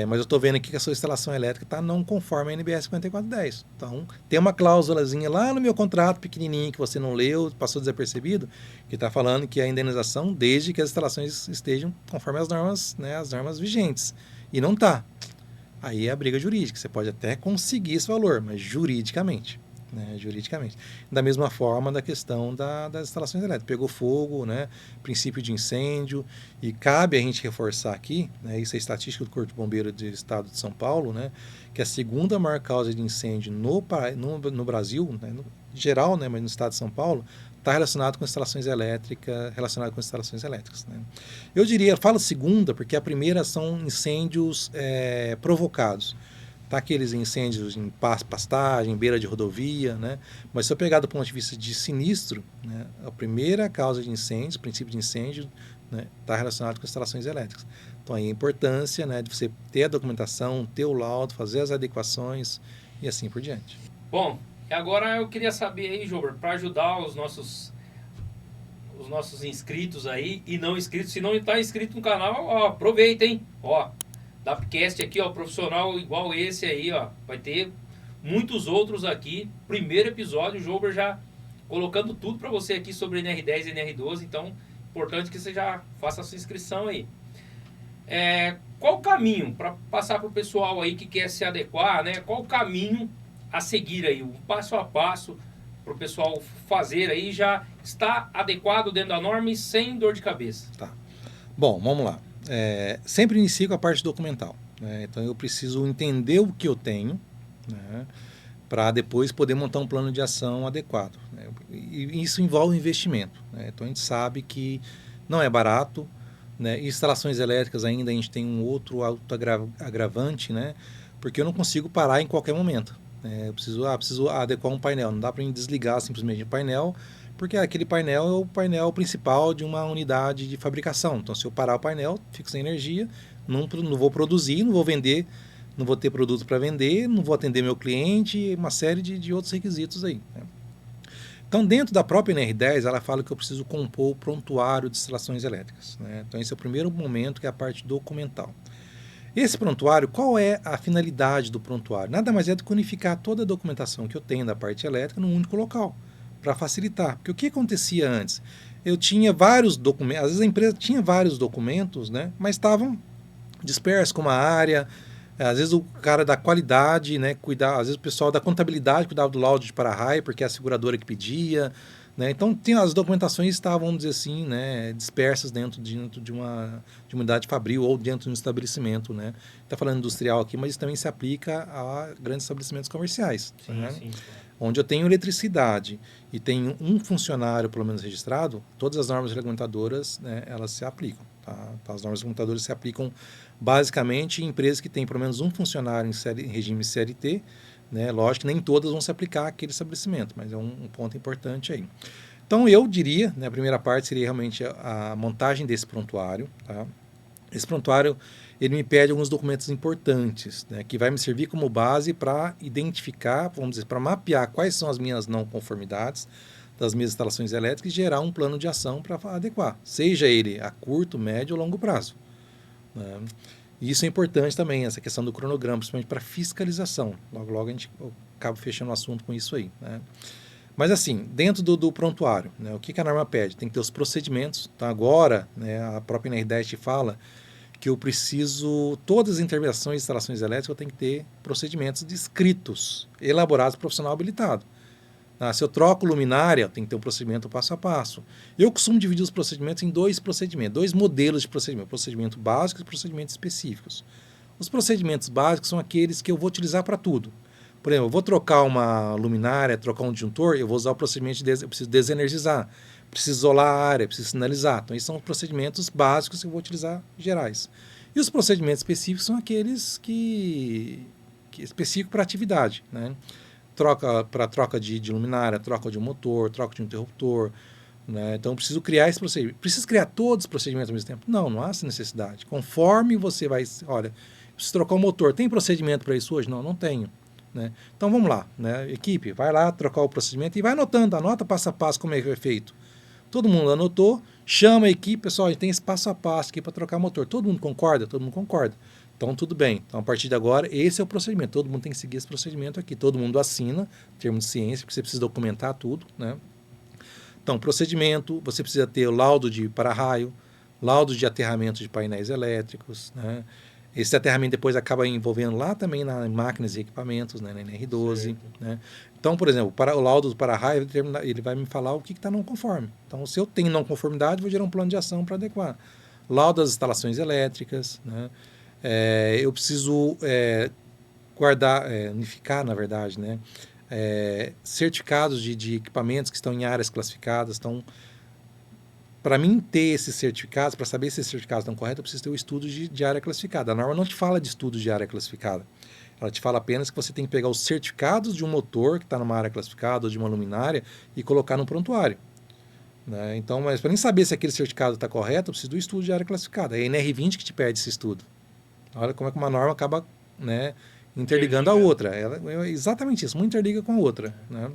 Mas eu estou vendo aqui que a sua instalação elétrica está não conforme a NBS 5410. Então, tem uma cláusulazinha lá no meu contrato, pequenininho, que você não leu, passou desapercebido, que está falando que a indenização desde que as instalações estejam conforme as normas, né, as normas vigentes. E não está. Aí é a briga jurídica. Você pode até conseguir esse valor, mas juridicamente. Né, juridicamente. Da mesma forma da questão das instalações elétricas. Pegou fogo, né, princípio de incêndio, e cabe a gente reforçar aqui, né, isso é estatística do Corpo de Bombeiros do Estado de São Paulo, né, que a segunda maior causa de incêndio no Brasil, né, no geral, né, mas no Estado de São Paulo, está relacionado com instalações elétricas. Né. Eu diria, falo segunda, porque a primeira são incêndios provocados. Tá, aqueles incêndios em pastagem, beira de rodovia, né? Mas se eu pegar do ponto de vista de sinistro, né, a primeira causa de incêndio, o princípio de incêndio, né, está relacionado com instalações elétricas. Então aí a importância, né, de você ter a documentação, ter o laudo, fazer as adequações e assim por diante. Bom, agora eu queria saber aí, Jober, para ajudar os nossos inscritos aí e não inscritos, se não está inscrito no canal, ó, aproveita, hein? Ó, da Upcast aqui, ó, profissional igual esse aí, ó, vai ter muitos outros aqui. Primeiro episódio, o Jober já colocando tudo para você aqui sobre NR10 e NR12, então importante que você já faça a sua inscrição aí. Qual o caminho para passar para o pessoal aí que quer se adequar, né? Qual o caminho a seguir aí, um passo a passo para o pessoal fazer aí, já está adequado dentro da norma e sem dor de cabeça? Tá. Bom, vamos lá. Sempre inicio com a parte documental, né? Então eu preciso entender o que eu tenho, né, para depois poder montar um plano de ação adequado, né? E isso envolve investimento, né? Então a gente sabe que não é barato, né? E instalações elétricas ainda a gente tem um outro agravante, né? Porque eu não consigo parar em qualquer momento. Né? Eu preciso adequar um painel. Não dá para desligar simplesmente o painel, porque aquele painel é o painel principal de uma unidade de fabricação. Então, se eu parar o painel, fico sem energia, não vou produzir, não vou vender, não vou ter produto para vender, não vou atender meu cliente, uma série de outros requisitos aí. Né? Então, dentro da própria NR10, ela fala que eu preciso compor o prontuário de instalações elétricas. Né? Então, esse é o primeiro momento, que é a parte documental. Esse prontuário, qual é a finalidade do prontuário? Nada mais é do que unificar toda a documentação que eu tenho da parte elétrica num único local, para facilitar. Porque o que acontecia antes? Eu tinha vários documentos, às vezes a empresa tinha vários documentos, né? Mas estavam dispersos com uma área. Às vezes o cara da qualidade, né, às vezes o pessoal da contabilidade cuidava do laudo de para-raio, porque é a seguradora que pedia. Né? Então, as documentações estavam, vamos dizer assim, né, dispersas dentro de uma unidade fabril ou dentro de um estabelecimento. Né? Está falando industrial aqui, mas isso também se aplica a grandes estabelecimentos comerciais. Sim, né? sim. Onde eu tenho eletricidade e tenho um funcionário, pelo menos, registrado, todas as normas regulamentadoras, né, elas se aplicam. Tá? As normas regulamentadoras se aplicam basicamente em empresas que têm pelo menos um funcionário em regime CLT. Né? Lógico que nem todas vão se aplicar àquele estabelecimento, mas é um ponto importante aí. Então, eu diria, né, a primeira parte seria realmente a montagem desse prontuário. Tá? Esse prontuário, ele me pede alguns documentos importantes, né, que vai me servir como base para identificar, vamos dizer, para mapear quais são as minhas não conformidades das minhas instalações elétricas e gerar um plano de ação para adequar, seja ele a curto, médio ou longo prazo. Né? E isso é importante também, essa questão do cronograma, principalmente para fiscalização. Logo a gente acaba fechando o assunto com isso aí. Né? Mas assim, dentro do prontuário, né, o que a norma pede? Tem que ter os procedimentos. Então agora, né, a própria NR10 te fala que eu preciso, todas as intervenções de instalações elétricas, eu tenho que ter procedimentos descritos, elaborados por profissional habilitado. Se eu troco luminária, tem que ter um procedimento passo a passo. Eu costumo dividir os procedimentos em dois modelos de procedimento. Procedimento básico e procedimentos específicos. Os procedimentos básicos são aqueles que eu vou utilizar para tudo. Por exemplo, eu vou trocar uma luminária, trocar um disjuntor, eu vou usar o procedimento eu preciso desenergizar, preciso isolar a área, preciso sinalizar. Então, esses são os procedimentos básicos que eu vou utilizar gerais. E os procedimentos específicos são aqueles que específicos para a atividade, né? Troca de luminária, troca de um motor, troca de um interruptor. Né? Então, eu preciso criar esse procedimento. Preciso criar todos os procedimentos ao mesmo tempo? Não há essa necessidade. Conforme você vai... Olha, preciso trocar o motor. Tem procedimento para isso hoje? Não tenho. Né? Então, vamos lá. Né? Equipe, vai lá trocar o procedimento e vai anotando. Anota passo a passo como é que é feito. Todo mundo anotou, chama a equipe. Pessoal, a gente tem esse passo a passo aqui para trocar motor. Todo mundo concorda? Todo mundo concorda. Então, tudo bem. Então, a partir de agora, esse é o procedimento. Todo mundo tem que seguir esse procedimento aqui. Todo mundo assina, termo de ciência, porque você precisa documentar tudo. Né? Então, procedimento, você precisa ter o laudo de para-raio, laudo de aterramento de painéis elétricos. Né? Esse aterramento depois acaba envolvendo lá também nas máquinas e equipamentos, né? Na NR12. Né? Então, por exemplo, o laudo do para-raio, ele vai me falar o que está não conforme. Então, se eu tenho não conformidade, vou gerar um plano de ação para adequar. Laudo das instalações elétricas, né? Eu preciso unificar, na verdade, né? Certificados de equipamentos que estão em áreas classificadas. Então, para mim ter esses certificados, para saber se esses certificados estão corretos, eu preciso ter o estudo de área classificada. A norma não te fala de estudo de área classificada. Ela te fala apenas que você tem que pegar os certificados de um motor que está numa área classificada ou de uma luminária e colocar no prontuário. Né? Então, mas para nem saber se aquele certificado está correto, eu preciso do estudo de área classificada. É a NR20 que te pede esse estudo. Olha como é que uma norma acaba, né, interligando a outra. Ela é exatamente isso, uma interliga com a outra. Né?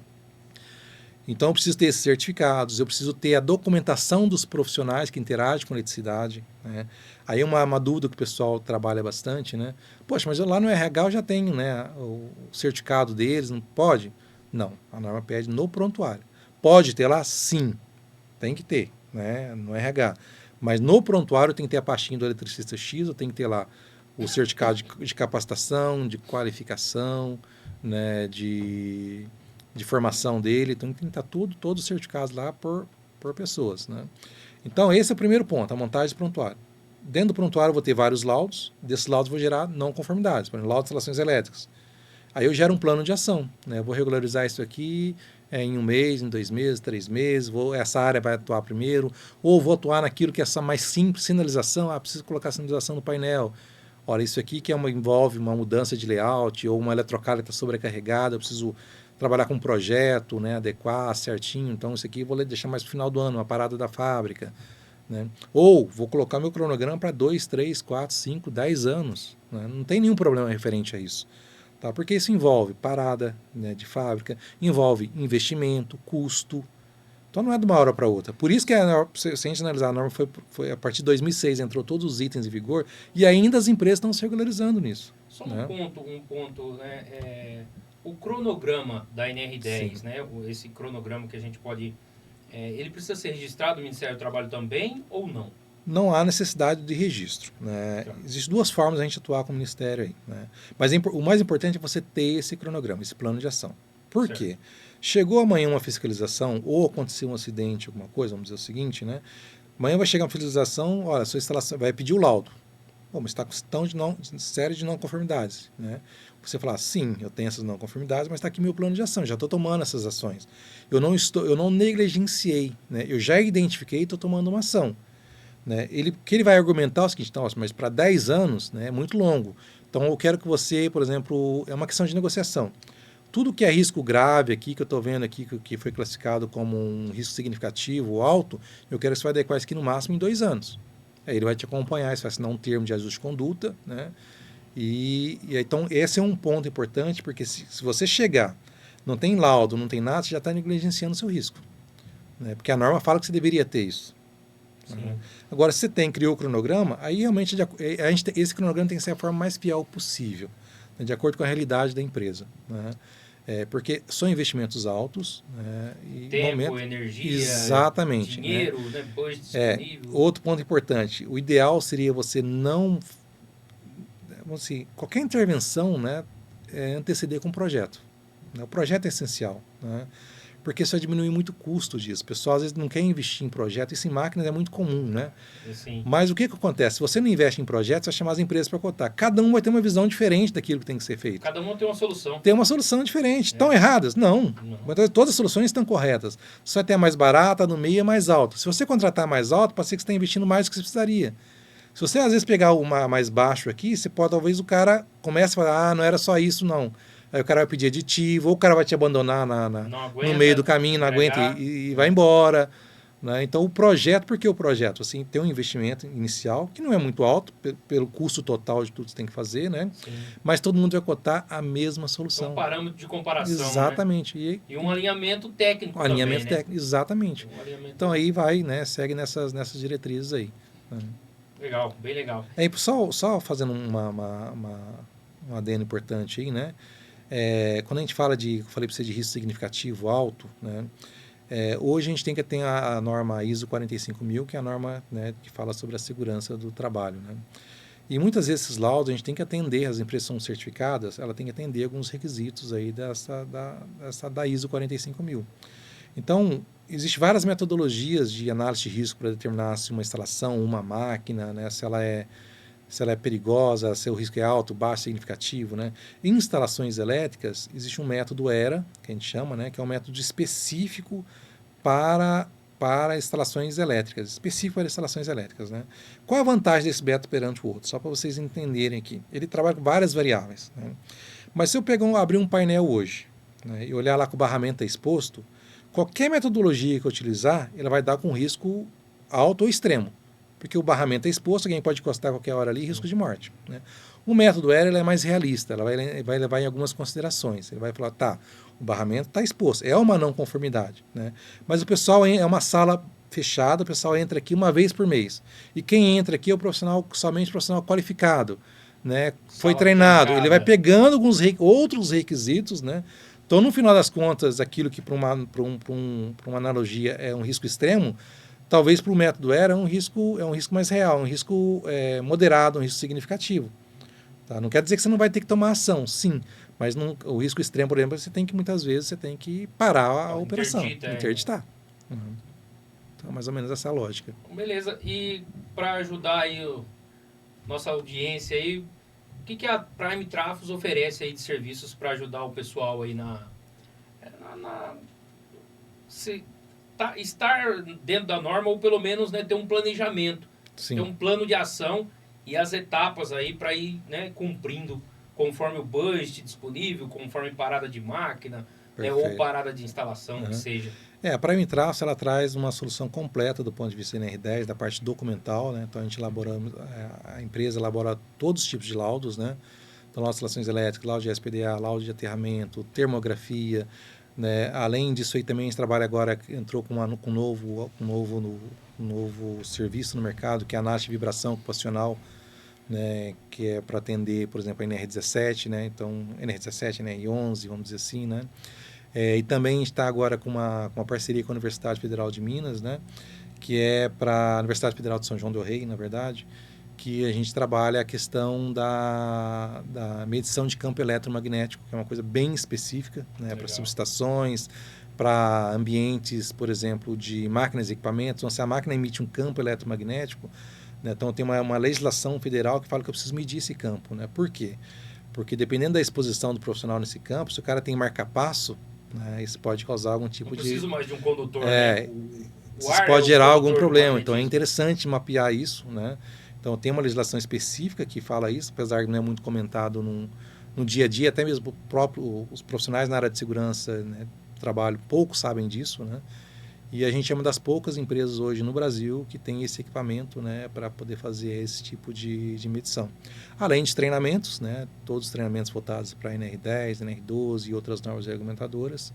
Então, eu preciso ter esses certificados, eu preciso ter a documentação dos profissionais que interagem com a eletricidade. Né? Aí uma dúvida que o pessoal trabalha bastante, né? Poxa, mas eu lá no RH eu já tenho, né, o certificado deles, não pode? Não, a norma pede no prontuário. Pode ter lá? Sim, tem que ter, né, no RH. Mas no prontuário tem que ter a pastinha do eletricista X, eu tenho que ter lá o certificado de capacitação, de qualificação, né, de formação dele. Então, tem que estar todos os certificados lá por pessoas. Né? Então, esse é o primeiro ponto, a montagem do prontuário. Dentro do prontuário, eu vou ter vários laudos. Desses laudos, eu vou gerar não conformidades. Por exemplo, laudo de instalações elétricas. Aí eu gero um plano de ação, né? Eu vou regularizar isso aqui em 1 mês, em 2 meses, 3 meses, essa área vai atuar primeiro, ou vou atuar naquilo que é essa mais simples, sinalização, preciso colocar sinalização no painel. Olha, isso aqui que envolve uma mudança de layout ou uma eletrocálica sobrecarregada, eu preciso trabalhar com um projeto, né, adequar certinho, então isso aqui eu vou deixar mais para o final do ano, uma parada da fábrica. Né? Ou vou colocar meu cronograma para 2, 3, 4, 5, 10 anos. Né? Não tem nenhum problema referente a isso. Tá? Porque isso envolve parada, né, de fábrica, envolve investimento, custo. Então não é de uma hora para outra. Por isso que se a gente analisar a norma, foi a partir de 2006, entrou todos os itens em vigor e ainda as empresas estão se regularizando nisso. Só né? um ponto, né? O cronograma da NR10, né? Esse cronograma que a gente pode... ele precisa ser registrado no Ministério do Trabalho também ou não? Não há necessidade de registro. Né? Tá. Existem 2 formas de a gente atuar com o Ministério aí. Né? Mas o mais importante é você ter esse cronograma, esse plano de ação. Por Certo. quê? Chegou amanhã uma fiscalização ou aconteceu um acidente, alguma coisa, vamos dizer o seguinte, né? Amanhã vai chegar uma fiscalização, olha, sua instalação vai pedir o laudo. Bom, mas está com série de não conformidades. Né? Você falar, sim, eu tenho essas não conformidades, mas está aqui meu plano de ação, já estou tomando essas ações. Eu não negligenciei, né? Eu já identifiquei e estou tomando uma ação. Né? Que ele vai argumentar é o seguinte, então, mas para 10 anos, né, é muito longo. Então eu quero que você, por exemplo, é uma questão de negociação. Tudo que é risco grave aqui, que eu estou vendo aqui, que foi classificado como um risco significativo ou alto, eu quero que você vai adequar isso aqui no máximo em 2 anos. Aí ele vai te acompanhar, você vai assinar um termo de ajuste de conduta, né? E então esse é um ponto importante, porque se você chegar, não tem laudo, não tem nada, você já está negligenciando o seu risco. Né? Porque a norma fala que você deveria ter isso. Sim. Agora, se você criou o cronograma, aí realmente esse cronograma tem que ser a forma mais fiel possível, né, de acordo com a realidade da empresa. Né? Porque são investimentos altos. Né, e Tempo, energia, exatamente, dinheiro, né, budget disponível. Outro ponto importante, o ideal seria você não... Assim, qualquer intervenção, né, anteceder com um projeto. Né? O projeto é essencial. Né? Porque isso vai diminuir muito o custo disso. O pessoal às vezes não quer investir em projeto, isso em máquinas é muito comum, né? Sim. Mas o que acontece? Se você não investe em projetos, você vai chamar as empresas para cotar. Cada um vai ter uma visão diferente daquilo que tem que ser feito. Cada um tem uma solução. Tem uma solução diferente. Estão erradas? Não. Mas todas as soluções estão corretas. Você vai ter a mais barata, no meio, a mais alta. Se você contratar a mais alta, pode ser que você está investindo mais do que você precisaria. Se você às vezes pegar uma mais baixo aqui, você pode, talvez o cara comece a falar, não era só isso, não. Aí o cara vai pedir aditivo, ou o cara vai te abandonar no meio do caminho, não aguenta e vai embora. Né? Então, o projeto, por que o projeto? Assim, tem um investimento inicial, que não é muito alto, pelo custo total de tudo que você tem que fazer, né? Mas todo mundo vai cotar a mesma solução. Um parâmetro de comparação. Exatamente. Né? E um alinhamento técnico. Um alinhamento também, técnico, exatamente. Então, aí vai, né, segue nessas diretrizes aí. Né? Legal, bem legal. Aí, só fazendo um adendo importante aí, né? Quando a gente fala eu falei para você de risco significativo alto, né? Hoje a gente tem que ter a norma ISO 45000, que é a norma, né, que fala sobre a segurança do trabalho, né? E muitas vezes esses laudos a gente tem que atender, as empresas são certificadas, ela tem que atender alguns requisitos aí da ISO 45000. Então, existem várias metodologias de análise de risco para determinar se uma instalação, uma máquina, né, se ela é perigosa, se o risco é alto, baixo, significativo. Né? Em instalações elétricas, existe um método ERA, que a gente chama, né, que é um método específico para instalações elétricas, Né? Qual a vantagem desse método perante o outro? Só para vocês entenderem aqui. Ele trabalha com várias variáveis. Né? Mas se eu abrir um painel hoje, né, e olhar lá que o barramento é exposto, qualquer metodologia que eu utilizar, ela vai dar com risco alto ou extremo. Porque o barramento é exposto, alguém pode encostar a qualquer hora ali, risco de morte. Né? O método ERA é mais realista, ela vai levar em algumas considerações. Ele vai falar, o barramento está exposto, é uma não conformidade. Né? Mas o pessoal é uma sala fechada, o pessoal entra aqui uma vez por mês. E quem entra aqui é somente profissional qualificado. Né? Foi treinado, ele vai pegando alguns outros requisitos. Né? Então, no final das contas, aquilo que para uma analogia é um risco extremo, talvez para o método ERA é um risco mais real, um risco moderado, um risco significativo. Tá? Não quer dizer que você não vai ter que tomar ação, sim, mas o risco extremo, por exemplo, muitas vezes você tem que parar a operação, interditar. Uhum. Então, mais ou menos essa é a lógica. Beleza, e para ajudar aí nossa audiência aí, que a Prime Trafos oferece aí de serviços para ajudar o pessoal aí estar dentro da norma, ou pelo menos, né, ter um planejamento, Sim. ter um plano de ação e as etapas aí para ir, né, cumprindo conforme o budget disponível, conforme parada de máquina, ou parada de instalação, que seja. A Prime Trafos, ela traz uma solução completa do ponto de vista NR10, da parte documental, né? Então a gente a empresa elabora todos os tipos de laudos, né? Então, nossas instalações elétricas, laudo de SPDA, laudo de aterramento, termografia, né? Além disso aí também a gente trabalha agora, entrou com um novo serviço no mercado, que é a análise de vibração ocupacional, né? Que é para atender, por exemplo, a NR17, né? Então, NR17, NR11, vamos dizer assim, né? E também a gente está agora com uma parceria com a Universidade Federal de Minas, né? Que é para a Universidade Federal de São João del Rei, na verdade, que a gente trabalha a questão da medição de campo eletromagnético, que é uma coisa bem específica, né? Para subestações, para ambientes, por exemplo, de máquinas e equipamentos. Então, se a máquina emite um campo eletromagnético, né? Então tem uma legislação federal que fala que eu preciso medir esse campo, né? Por quê? Porque dependendo da exposição do profissional nesse campo, se o cara tem marca-passo, né, isso pode causar algum tipo de... Não preciso mais de um condutor, né? Isso pode gerar algum problema. Então é interessante mapear isso, né? Então tem uma legislação específica que fala isso, apesar de não é muito comentado no dia a dia, até mesmo os profissionais na área de segurança, né, trabalho, poucos sabem disso, né? E a gente é uma das poucas empresas hoje no Brasil que tem esse equipamento, né, para poder fazer esse tipo de medição. Além de treinamentos, né, todos os treinamentos voltados para NR10, NR12 e outras normas regulamentadoras.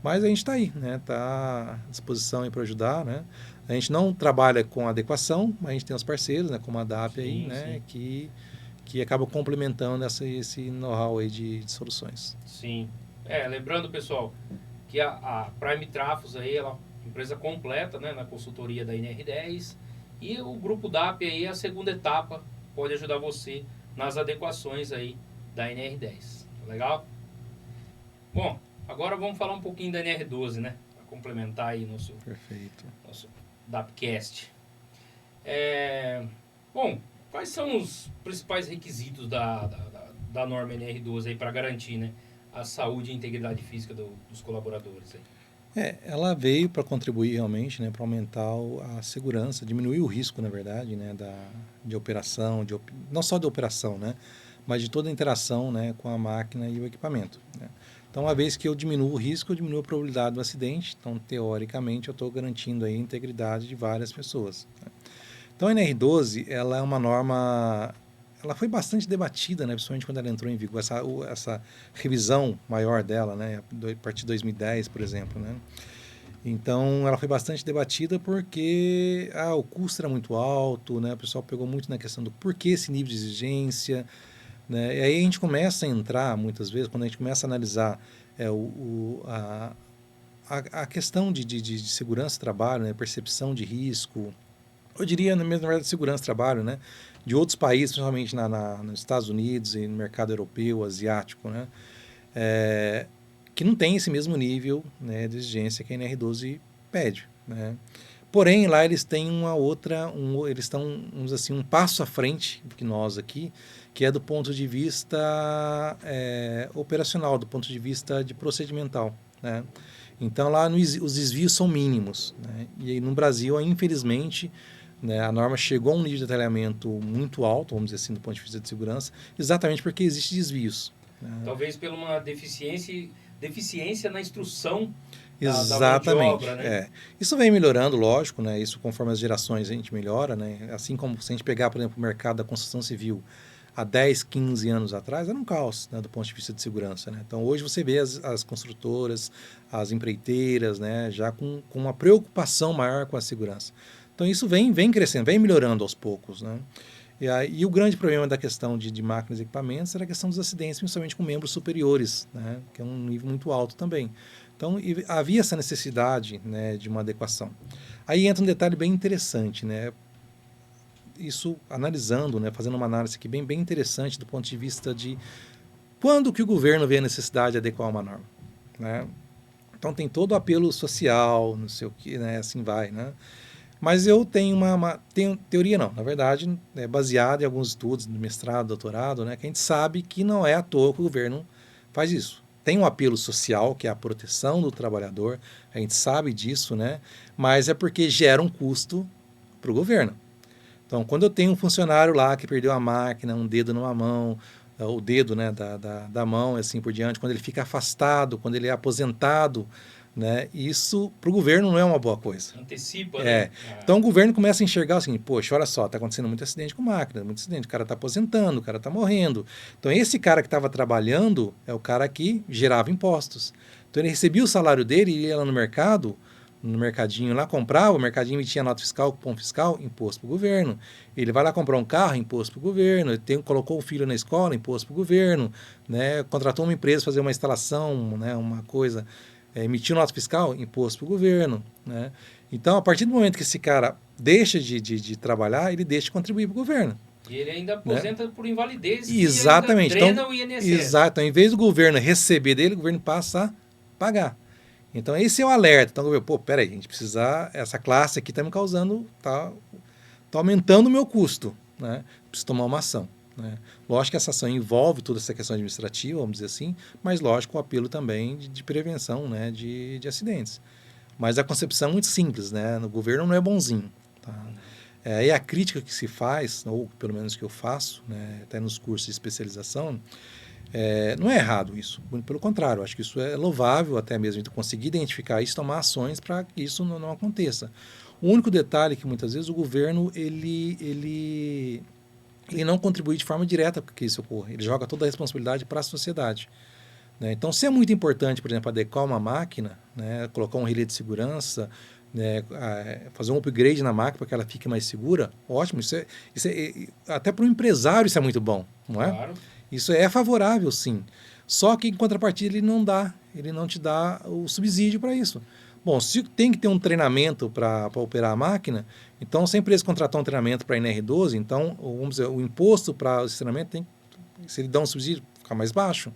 Mas a gente está aí, né, está à disposição para ajudar, né. A gente não trabalha com adequação, mas a gente tem os parceiros, né, como a DAP aí, né, que acabam complementando esse know-how aí de soluções. Sim. Lembrando, pessoal, que a Prime Trafos aí, ela empresa completa, né, na consultoria da NR10, e o grupo DAP aí, a segunda etapa, pode ajudar você nas adequações aí da NR10. Tá legal? Bom, agora vamos falar um pouquinho da NR12, né, para complementar aí nosso DAPcast. Bom, quais são os principais requisitos da norma NR12 aí para garantir, né, a saúde e integridade física dos colaboradores aí? Ela veio para contribuir realmente, né, para aumentar a segurança, diminuir o risco, na verdade, né, de operação, não só de operação, né, mas de toda a interação, né, com a máquina e o equipamento, né. Então, uma vez que eu diminuo o risco, eu diminuo a probabilidade do acidente. Então, teoricamente, eu estou garantindo aí a integridade de várias pessoas, né. Então, a NR12, ela é uma norma... Ela foi bastante debatida, né, principalmente quando ela entrou em vigor, essa revisão maior dela, né, a partir de 2010, por exemplo, né. Então, ela foi bastante debatida porque o custo era muito alto, né, o pessoal pegou muito na questão do porquê esse nível de exigência, né, e aí a gente começa a entrar, muitas vezes, quando a gente começa a analisar a questão de segurança do trabalho, né, percepção de risco, eu diria, na verdade, segurança do trabalho, né, de outros países, principalmente nos Estados Unidos e no mercado europeu, asiático, né, que não tem esse mesmo nível, né, de exigência que a NR12 pede, né. Porém, lá eles têm eles estão, vamos dizer assim, um passo à frente que nós aqui, que é do ponto de vista operacional, do ponto de vista de procedimental, né. Então, lá os desvios são mínimos, né, e aí, no Brasil, infelizmente, né, a norma chegou a um nível de detalhamento muito alto, vamos dizer assim, do ponto de vista de segurança, exatamente porque existem desvios, né. Talvez por uma deficiência na instrução exatamente, da mão de obra, né? Isso vem melhorando, lógico, né, isso conforme as gerações a gente melhora, né, assim como se a gente pegar, por exemplo, o mercado da construção civil, há 10, 15 anos atrás, era um caos, né, do ponto de vista de segurança, né. Então, hoje você vê as construtoras, as empreiteiras, né, já com uma preocupação maior com a segurança. Então, isso vem crescendo, vem melhorando aos poucos, né. E o grande problema da questão de máquinas e equipamentos era a questão dos acidentes, principalmente com membros superiores, né, que é um nível muito alto também. Então, havia essa necessidade, né, de uma adequação. Aí entra um detalhe bem interessante, né, isso analisando, né, fazendo uma análise aqui bem interessante do ponto de vista de quando que o governo vê a necessidade de adequar uma norma, né. Então, tem todo o apelo social, não sei o que, né, assim vai, né. Mas eu tenho tenho teoria não, na verdade, é baseado em alguns estudos de mestrado, doutorado, né, que a gente sabe que não é à toa que o governo faz isso. Tem um apelo social, que é a proteção do trabalhador, a gente sabe disso, né, mas é porque gera um custo para o governo. Então, quando eu tenho um funcionário lá que perdeu a máquina, um dedo numa mão, o dedo, né, da mão, assim por diante, quando ele fica afastado, quando ele é aposentado, né, isso para o governo não é uma boa coisa. Antecipa, né? Então o governo começa a enxergar assim, poxa, olha só, está acontecendo muito acidente com máquina, muito acidente, o cara está aposentando, o cara está morrendo. Então esse cara que estava trabalhando é o cara que gerava impostos. Então ele recebia o salário dele e ia lá no mercado, no mercadinho lá, comprava, o mercadinho emitia nota fiscal, cupom fiscal, imposto para o governo. Ele vai lá comprar um carro, imposto para o governo. Ele colocou o filho na escola, imposto para o governo. Né? Contratou uma empresa para fazer uma instalação, né? Uma coisa, emitiu nota fiscal, imposto para o governo. Né? Então, a partir do momento que esse cara deixa de trabalhar, ele deixa de contribuir para o governo. E ele ainda aposenta, né, por invalidez. Exatamente. E ainda drena o INSS. Exato. Então, em vez do governo receber dele, o governo passa a pagar. Então, esse é o alerta. Então, o governo, pô, peraí, a gente precisa... Essa classe aqui está me causando... Está aumentando o meu custo. Né? Preciso tomar uma ação. Né? Lógico que essa ação envolve toda essa questão administrativa, vamos dizer assim, mas, lógico, o apelo também de prevenção, né, de acidentes. Mas a concepção é muito simples, né? No governo não é bonzinho. Tá? E a crítica que se faz, ou pelo menos que eu faço, né, até nos cursos de especialização, não é errado isso. Pelo contrário, acho que isso é louvável, até mesmo de conseguir identificar isso, tomar ações para que isso não aconteça. O único detalhe é que muitas vezes o governo ele não contribui de forma direta para que isso ocorra. Ele joga toda a responsabilidade para a sociedade. Né? Então, se é muito importante, por exemplo, adequar uma máquina, né, colocar um relé de segurança, né, fazer um upgrade na máquina para que ela fique mais segura, ótimo. Até para o empresário isso é muito bom, não é? Claro. Isso é favorável, sim. Só que, em contrapartida, ele não te dá o subsídio para isso. Bom, se tem que ter um treinamento para operar a máquina, então, se a empresa contratar um treinamento para a NR12, então, vamos dizer, o imposto para esse treinamento, se ele dá um subsídio, fica mais baixo.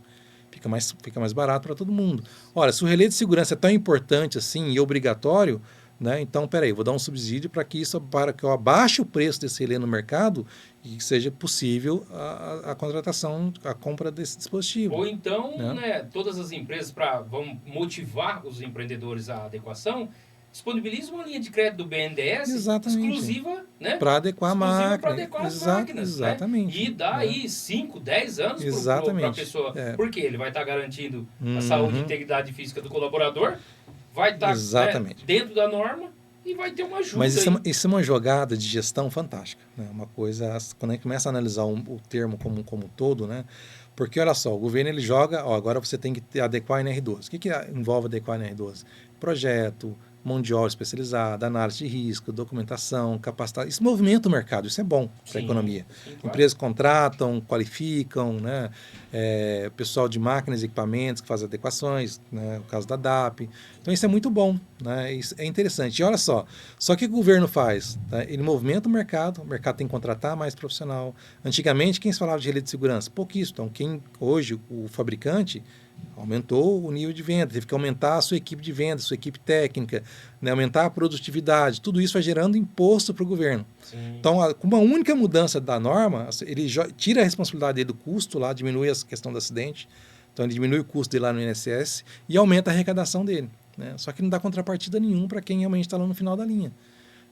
Fica mais barato para todo mundo. Olha, se o relé de segurança é tão importante assim e obrigatório, né, então, peraí, vou dar um subsídio para que eu abaixe o preço desse relé no mercado e seja possível a contratação, a compra desse dispositivo. Ou então, né, todas as empresas, vão motivar os empreendedores à adequação, disponibiliza uma linha de crédito do BNDES exclusiva, né? Para adequar a máquina. Para adequar as máquinas. Exatamente. Né? E dá aí 5, 10 anos para a pessoa. Porque ele vai estar garantindo a saúde e integridade física do colaborador, vai estar, né, dentro da norma e vai ter uma ajuda. Mas isso é uma jogada de gestão fantástica. Né? Uma coisa, quando a gente começa a analisar o termo como um todo, né? Porque, olha só, o governo ele joga, agora você tem que adequar a NR12. O que envolve adequar a NR12? Projeto, mão de obra especializada, análise de risco, documentação, capacitação. Isso movimenta o mercado, isso é bom para a economia. Sim, claro. Empresas contratam, qualificam, né? Pessoal de máquinas e equipamentos que faz adequações, né? O caso da DAP. Então isso é muito bom, né? Isso é interessante. E olha só que o governo faz? Tá? Ele movimenta o mercado tem que contratar mais profissional. Antigamente, quem se falava de relé de segurança? Pouquíssimo. Então, hoje, o fabricante aumentou o nível de venda, teve que aumentar a sua equipe de venda, sua equipe técnica, né, aumentar a produtividade, tudo isso vai gerando imposto para o governo. Sim. Então, com uma única mudança da norma, ele tira a responsabilidade dele do custo, lá, diminui a questão do acidente, então ele diminui o custo dele lá no INSS e aumenta a arrecadação dele. Né? Só que não dá contrapartida nenhum para quem realmente está lá no final da linha.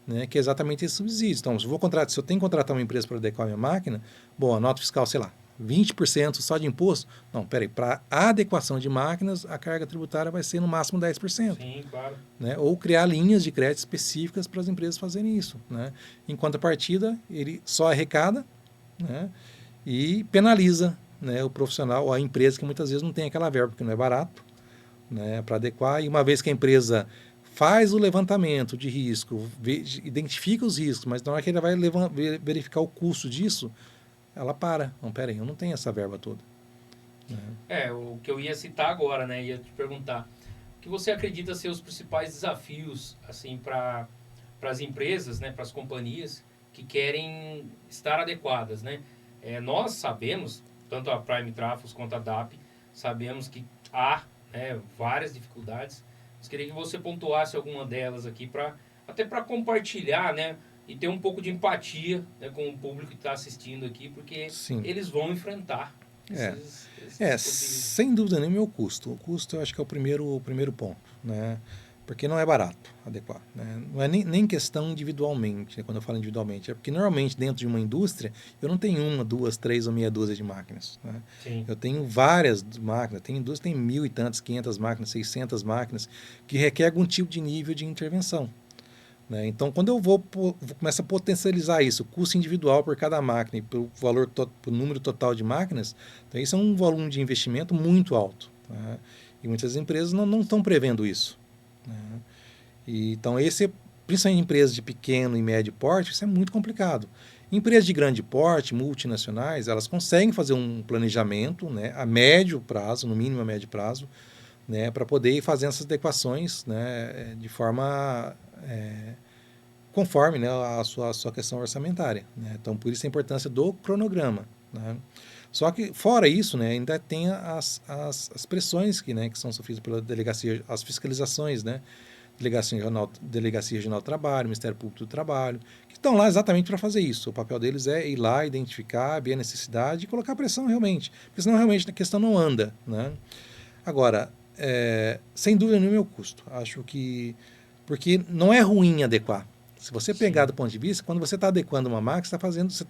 Né, que é exatamente esse subsídio. Então, se eu tenho que contratar uma empresa para adequar a minha máquina, bom, a nota fiscal, sei lá, 20% só de imposto? Não, peraí, para a adequação de máquinas, a carga tributária vai ser no máximo 10%. Sim, claro. Né? Ou criar linhas de crédito específicas para as empresas fazerem isso. Né? Em contrapartida, ele só arrecada, né, e penaliza, né, o profissional ou a empresa que muitas vezes não tem aquela verba, porque não é barato, né, para adequar. E uma vez que a empresa faz o levantamento de risco, identifica os riscos, mas na hora que ele vai verificar o custo disso, ela para. Não, peraí, eu não tenho essa verba toda. O que eu ia citar agora, né? Ia te perguntar. O que você acredita ser os principais desafios, assim, para as empresas, né? Para as companhias que querem estar adequadas, né? Nós sabemos, tanto a Prime Trafos quanto a DAP, sabemos que há, né, várias dificuldades. Mas queria que você pontuasse alguma delas aqui para até para compartilhar, né? E ter um pouco de empatia, né, com o público que está assistindo aqui, porque Sim. eles vão enfrentar esses sem dúvida nenhuma é o custo. O custo eu acho que é o primeiro ponto, né? Porque não é barato adequar. Né? Não é nem questão individualmente, né? Quando eu falo individualmente. É porque normalmente dentro de uma indústria eu não tenho uma, duas, três ou meia dúzia de máquinas. Né? Eu tenho várias máquinas. Tem indústria que tem 1.000 e tantas, 500 máquinas, 600 máquinas, que requer algum tipo de nível de intervenção. Né? Então, quando eu vou começar a potencializar isso, o custo individual por cada máquina e pelo número total de máquinas, então isso é um volume de investimento muito alto. Né? E muitas empresas não estão prevendo isso. Né? Então, principalmente em empresas de pequeno e médio porte, isso é muito complicado. Empresas de grande porte, multinacionais, elas conseguem fazer um planejamento, né, a médio prazo, no mínimo a médio prazo, né, para poder ir fazendo essas adequações, né, de forma conforme, né, a sua questão orçamentária. Né? Então, por isso a importância do cronograma. Né? Só que, fora isso, né, ainda tem as pressões que são sofridas pela delegacia, as fiscalizações, né, Delegacia Regional do Trabalho, Ministério Público do Trabalho, que estão lá exatamente para fazer isso. O papel deles é ir lá, identificar, ver a necessidade e colocar pressão realmente, porque senão realmente a questão não anda. Né? Está sem dúvida nenhuma é o custo. Acho que porque não é ruim adequar. Se você pegar do ponto de vista, quando você está adequando uma máquina, você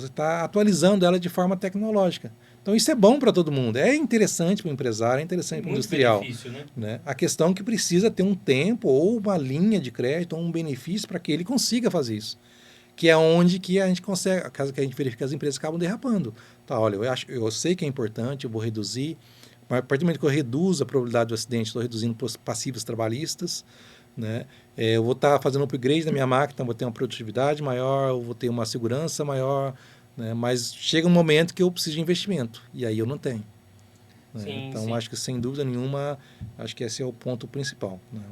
está atualizando ela de forma tecnológica. Então isso é bom para todo mundo. É interessante para o empresário, é interessante para o industrial. Benefício, né? A questão é que precisa ter um tempo ou uma linha de crédito ou um benefício para que ele consiga fazer isso. Que é onde que a gente consegue, caso que a gente verifique que as empresas acabam derrapando. Tá, olha, eu sei que é importante, eu vou reduzir, mas a partir do momento que eu reduzo a probabilidade do acidente, estou reduzindo passivos trabalhistas, né? Eu vou estar fazendo um upgrade na minha máquina, vou ter uma produtividade maior, eu vou ter uma segurança maior, né? Mas chega um momento que eu preciso de investimento, e aí eu não tenho. Né? Sim, então, sim. acho que sem dúvida nenhuma, acho que esse é o ponto principal. Né?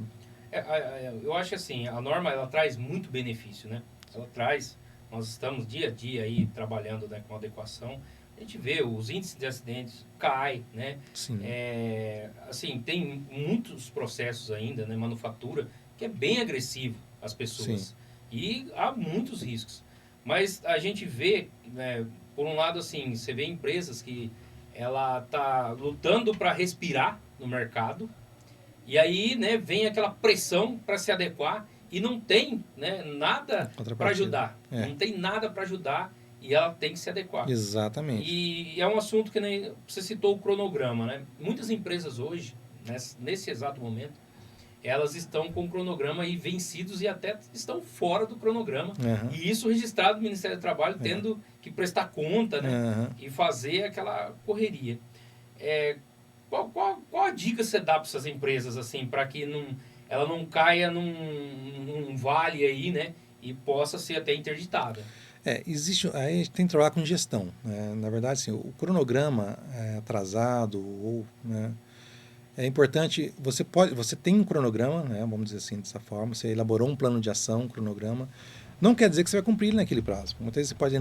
Eu acho assim, a norma ela traz muito benefício, né? Ela traz, nós estamos dia a dia aí trabalhando, né, com adequação. A gente vê os índices de acidentes cai, né? Sim. Assim, tem muitos processos ainda, né, manufatura, que é bem agressivo às pessoas. Sim. E há muitos riscos. Mas a gente vê, né, por um lado assim, você vê empresas que ela tá lutando para respirar no mercado, e aí, né, vem aquela pressão para se adequar e não tem, né, nada para ajudar. Não tem nada para ajudar e ela tem que se adequar. Exatamente. E é um assunto que nem você citou o cronograma, né? Muitas empresas hoje, nesse exato momento, elas estão com o cronograma aí vencidos e até estão fora do cronograma. E isso registrado no Ministério do Trabalho, tendo que prestar conta, né? E fazer aquela correria. Qual a dica você dá para essas empresas, assim, para que ela não caia num vale aí, né? E possa ser até interditada? Aí a gente tem que trabalhar com gestão. Né? Na verdade, assim, o cronograma atrasado ou, né, é importante. Você tem um cronograma, né, vamos dizer assim, dessa forma. Você elaborou um plano de ação, um cronograma. Não quer dizer que você vai cumprir ele naquele prazo. Muitas vezes você pode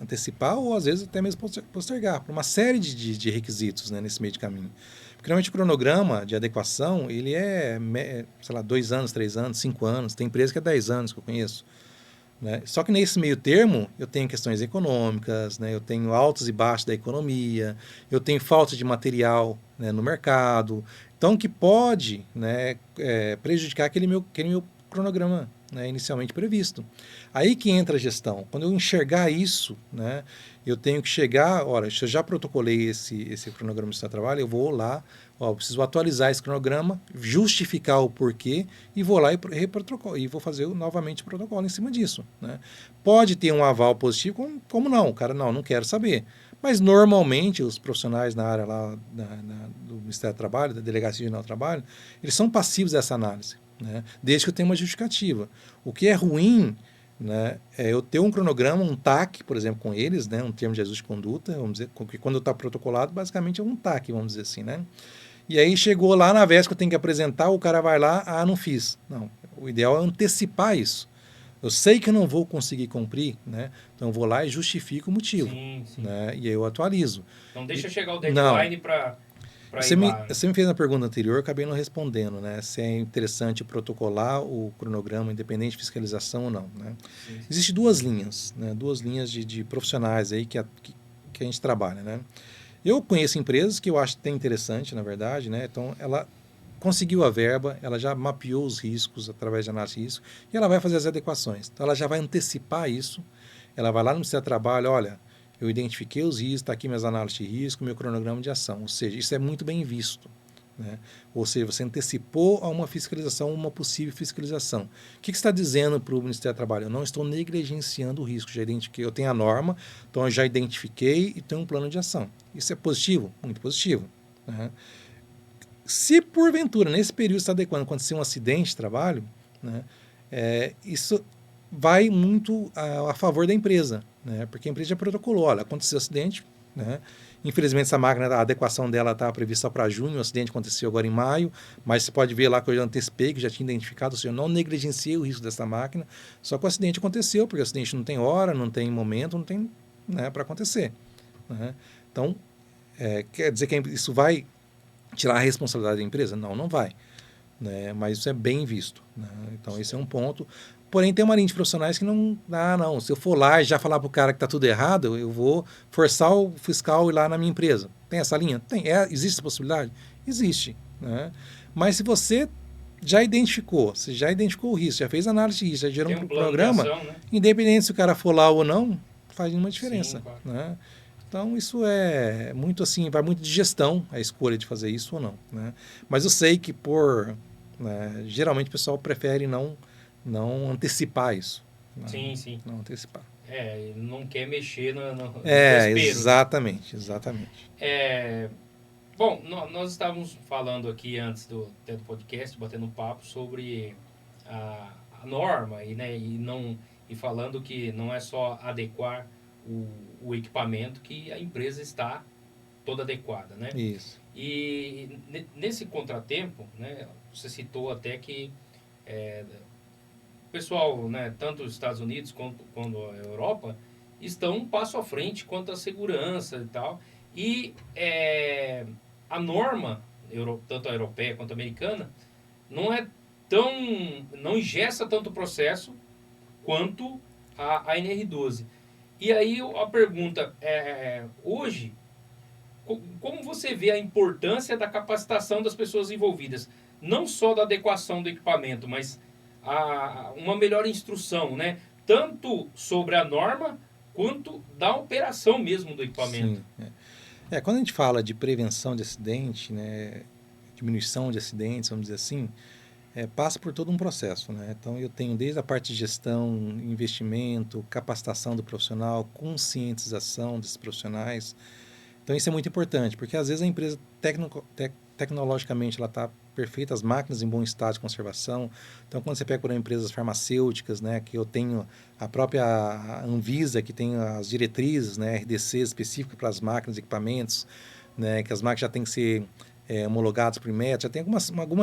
antecipar ou às vezes até mesmo postergar por uma série de requisitos, né, nesse meio de caminho. Porque normalmente o cronograma de adequação ele sei lá, 2 anos, 3 anos, 5 anos. Tem empresa que é 10 anos que eu conheço. Né? Só que nesse meio termo eu tenho questões econômicas, né? Eu tenho altos e baixos da economia, eu tenho falta de material, né, no mercado, então que pode, né, prejudicar aquele meu cronograma, né, inicialmente previsto. Aí que entra a gestão. Quando eu enxergar isso, né, eu tenho que chegar, olha, se eu já protocolei esse cronograma de trabalho, eu vou lá, eu preciso atualizar esse cronograma, justificar o porquê e vou lá e vou fazer novamente o protocolo em cima disso. Né? Pode ter um aval positivo, como não? O cara, não quero saber. Mas, normalmente, os profissionais na área lá do Ministério do Trabalho, da Delegacia Regional do Trabalho, eles são passivos dessa análise, né? Desde que eu tenha uma justificativa. O que é ruim, né, é eu ter um cronograma, um TAC, por exemplo, com eles, né, um termo de ajuste de conduta, vamos dizer, que quando está protocolado, basicamente é um TAC, vamos dizer assim, né? E aí chegou lá na véspera que eu tenho que apresentar, o cara vai lá, não fiz. Não, o ideal é antecipar isso. Eu sei que eu não vou conseguir cumprir, né? Então eu vou lá e justifico o motivo. Sim. Né? E aí eu atualizo. Não deixa chegar o deadline para para ir lá. Você me fez uma pergunta anterior, eu acabei não respondendo, né? Se é interessante protocolar o cronograma independente de fiscalização ou não, né? Sim. Existem duas linhas, né? Duas linhas de profissionais aí que a gente trabalha, né? Eu conheço empresas que eu acho até interessante, na verdade, né? Então, ela conseguiu a verba, ela já mapeou os riscos através de análise de risco e ela vai fazer as adequações. Então, ela já vai antecipar isso, ela vai lá no Ministério do Trabalho, olha, eu identifiquei os riscos, está aqui minhas análises de risco, meu cronograma de ação. Ou seja, isso é muito bem visto, né? Ou seja, você antecipou a uma fiscalização, uma possível fiscalização. O que você está dizendo para o Ministério do Trabalho? Eu não estou negligenciando o risco, já identifiquei, eu tenho a norma, então eu já identifiquei e tenho um plano de ação. Isso é positivo? Muito positivo, né? Se porventura, nesse período está adequando, acontecer um acidente de trabalho, né, isso vai muito a favor da empresa, né, porque a empresa já protocolou, olha, aconteceu acidente, né, infelizmente essa máquina, a adequação dela estava prevista para junho, o acidente aconteceu agora em maio, mas você pode ver lá que eu já antecipei, que já tinha identificado, ou seja, eu não negligenciei o risco dessa máquina, só que o acidente aconteceu, porque o acidente não tem hora, não tem momento, não tem, né, para acontecer, né. Então, quer dizer que isso vai tirar a responsabilidade da empresa? Não, não vai, né? Mas isso é bem visto, né? Então, esse é um ponto. Porém, tem uma linha de profissionais que não... não, se eu for lá e já falar para o cara que está tudo errado, eu vou forçar o fiscal a ir lá na minha empresa. Tem essa linha? Tem. Existe essa possibilidade? Existe, né? Mas se você já identificou o risco, já fez análise de risco, já gerou um programa, ação, né? Independente se o cara for lá ou não, faz nenhuma diferença. Sim, claro. Né? Então, isso é muito assim, vai muito de gestão a escolha de fazer isso ou não, né? Mas eu sei que geralmente o pessoal prefere não antecipar isso. Sim, sim. Não antecipar. Não quer mexer no desespero. Exatamente. Bom, nós estávamos falando aqui antes do podcast, batendo um papo sobre a norma e falando que não é só adequar o equipamento, que a empresa está toda adequada, né? Isso. E nesse contratempo, né, você citou até que o pessoal, né, tanto os Estados Unidos quanto a Europa, estão um passo à frente quanto à segurança e tal. E a norma, tanto a europeia quanto a americana, não engessa tanto o processo quanto a NR12. E aí a pergunta hoje, como você vê a importância da capacitação das pessoas envolvidas? Não só da adequação do equipamento, mas uma melhor instrução, né? Tanto sobre a norma, quanto da operação mesmo do equipamento. Sim, quando a gente fala de prevenção de acidente, né, diminuição de acidentes, vamos dizer assim, passa por todo um processo, né? Então, eu tenho desde a parte de gestão, investimento, capacitação do profissional, conscientização desses profissionais. Então, isso é muito importante, porque às vezes a empresa tecnologicamente ela está perfeita, as máquinas em bom estado de conservação. Então, quando você pega por empresas farmacêuticas, né, que eu tenho a própria Anvisa, que tem as diretrizes, né, RDC específicas para as máquinas e equipamentos, né, que as máquinas já têm que ser homologados por Inmetro,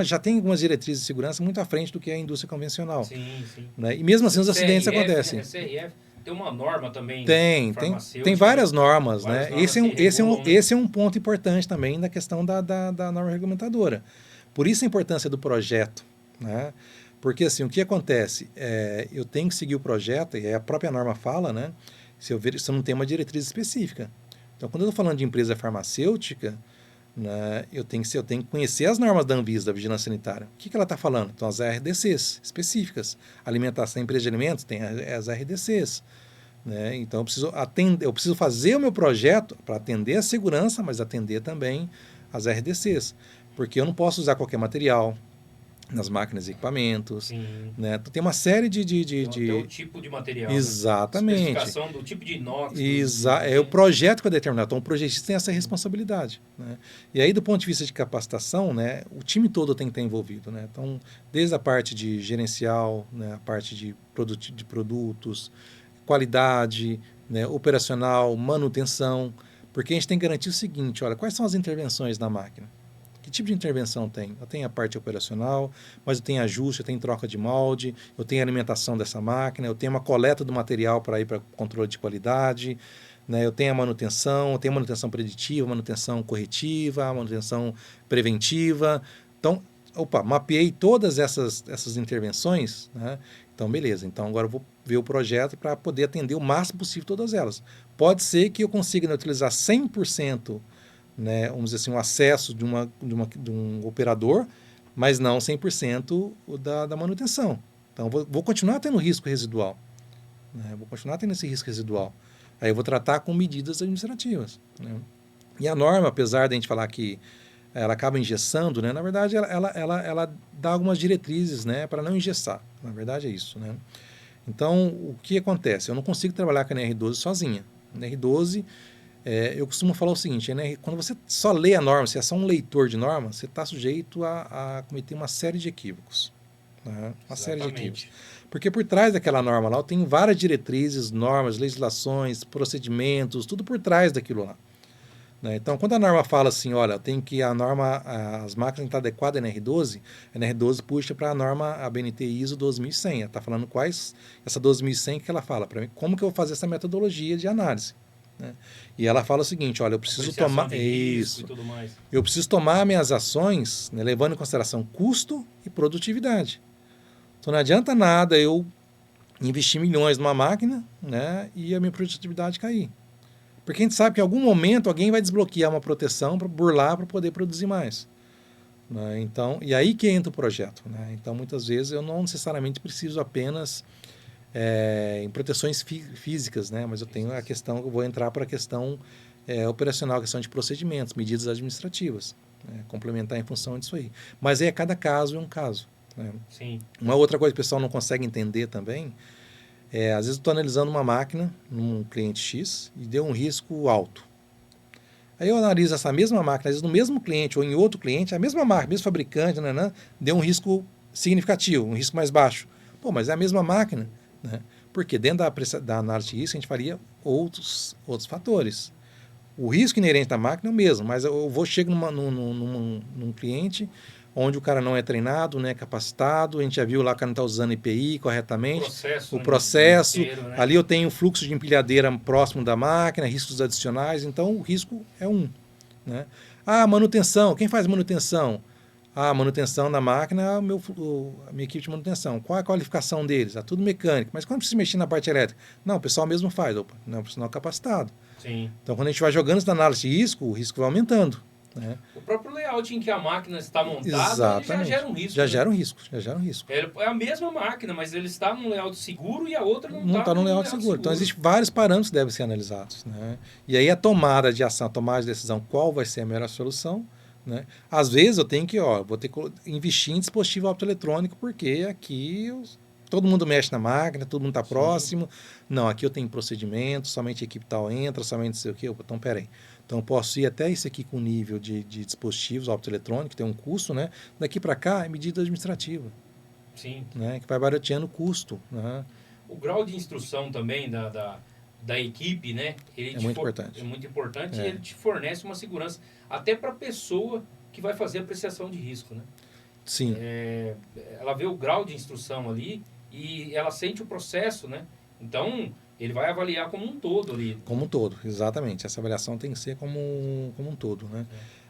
já tem algumas diretrizes de segurança muito à frente do que a indústria convencional. Sim, sim. Né? E mesmo assim os acidentes acontecem. Né? CRF tem uma norma também. Tem várias normas, né? Esse é um ponto importante também na questão da norma regulamentadora. Por isso a importância do projeto, né? Porque assim, o que acontece? Eu tenho que seguir o projeto, e a própria norma fala, né? Se eu não tem uma diretriz específica. Então, quando eu estou falando de empresa farmacêutica, né, eu tenho que conhecer as normas da Anvisa, da Vigilância Sanitária. O que ela está falando? Então, as RDCs específicas. Alimentação, empresa de alimentos, tem as RDCs. Né? Então, eu preciso fazer o meu projeto para atender a segurança, mas atender também as RDCs. Porque eu não posso usar qualquer material nas máquinas e equipamentos. Né? Então, tem uma série de o tipo de material. Exatamente. Né? Especificação do tipo de inox. É o projeto que vai determinar. Então, o projetista tem essa responsabilidade. Né? E aí, do ponto de vista de capacitação, né, o time todo tem que estar envolvido. Né? Então, desde a parte de gerencial, né, a parte de produtos, qualidade, né, operacional, manutenção, porque a gente tem que garantir o seguinte, olha, quais são as intervenções na máquina? Que tipo de intervenção tem? Eu tenho a parte operacional, mas eu tenho ajuste, eu tenho troca de molde, eu tenho alimentação dessa máquina, eu tenho uma coleta do material para ir para controle de qualidade, né? Eu tenho eu tenho manutenção preditiva, manutenção corretiva, manutenção preventiva. Então, mapeei todas essas intervenções, né? Então, beleza. Então, agora eu vou ver o projeto para poder atender o máximo possível todas elas. Pode ser que eu consiga, né, utilizar 100%, né, vamos dizer assim, o acesso de um operador, mas não 100% da manutenção. Então, vou continuar tendo risco residual. Né? Vou continuar tendo esse risco residual. Aí eu vou tratar com medidas administrativas. Né? E a norma, apesar de a gente falar que ela acaba engessando, né? Na verdade, ela dá algumas diretrizes, né, para não engessar. Na verdade, é isso. Né? Então, o que acontece? Eu não consigo trabalhar com a NR12 sozinha. A NR12, eu costumo falar o seguinte, quando você só lê a norma, se é só um leitor de norma, você está sujeito a cometer uma série de equívocos. Né? Uma série de equívocos. Porque por trás daquela norma lá, eu tenho várias diretrizes, normas, legislações, procedimentos, tudo por trás daquilo lá. Né? Então, quando a norma fala assim, olha, as máquinas têm que estar adequadas à NR12, a NR12 puxa para a norma ABNT ISO 2100. Ela está falando essa 2100 que ela fala para mim, como que eu vou fazer essa metodologia de análise. Né? E ela fala o seguinte, olha, eu preciso tomar isso, eu preciso tomar minhas ações, né, levando em consideração custo e produtividade. Então não adianta nada eu investir milhões numa máquina, né, e a minha produtividade cair. Porque a gente sabe que em algum momento alguém vai desbloquear uma proteção para burlar para poder produzir mais. Né? Então, e aí que entra o projeto. Né? Então, muitas vezes eu não necessariamente preciso apenas em proteções físicas, né? Mas eu tenho a questão, eu vou entrar para a questão operacional, a questão de procedimentos, medidas administrativas, né? Complementar em função disso aí. Mas aí cada caso é um caso. Né? Sim. Uma outra coisa que o pessoal não consegue entender também às vezes eu estou analisando uma máquina num cliente X e deu um risco alto. Aí eu analiso essa mesma máquina, às vezes no mesmo cliente ou em outro cliente, a mesma marca, mesmo fabricante, deu um risco significativo, um risco mais baixo. Pô, mas é a mesma máquina. Né? Porque dentro da análise de risco a gente faria outros fatores. O risco inerente da máquina é o mesmo, mas chego num cliente onde o cara não é treinado, não é capacitado, a gente já viu lá que o cara não está usando IPI corretamente, o processo, inteiro, né? Ali eu tenho fluxo de empilhadeira próximo da máquina, riscos adicionais, então o risco é um. Né? Manutenção, quem faz manutenção? A manutenção da máquina é a minha equipe de manutenção. Qual é a qualificação deles? É tudo mecânico, mas quando precisa mexer na parte elétrica? Não, o pessoal mesmo faz, não é um profissional capacitado. Sim. Então quando a gente vai jogando isso na análise de risco, o risco vai aumentando. Né? O próprio layout em que a máquina está montada já gera um risco. Já gera um risco. É a mesma máquina, mas ele está num layout seguro e a outra não está num layout seguro. Então, existem vários parâmetros que devem ser analisados. Né? E aí a tomada de ação, a tomada de decisão, qual vai ser a melhor solução. Né? Às vezes eu tenho que, vou ter que investir em dispositivo optoeletrônico, porque aqui todo mundo mexe na máquina, todo mundo está próximo. Não, aqui eu tenho procedimento, somente a equipe tal entra, somente não sei o quê. Então, peraí. Então, eu posso ir até isso aqui com nível de dispositivos optoeletrônicos, tem um custo, né? Daqui para cá é medida administrativa. Sim. Né? Que vai barateando o custo. Né? O grau de instrução também da equipe, né? Ele é muito importante. É muito importante e ele te fornece uma segurança até para a pessoa que vai fazer a apreciação de risco, né? Sim. Ela vê o grau de instrução ali e ela sente o processo, né? Então, ele vai avaliar como um todo ali. Como um todo, exatamente. Essa avaliação tem que ser como um todo, né?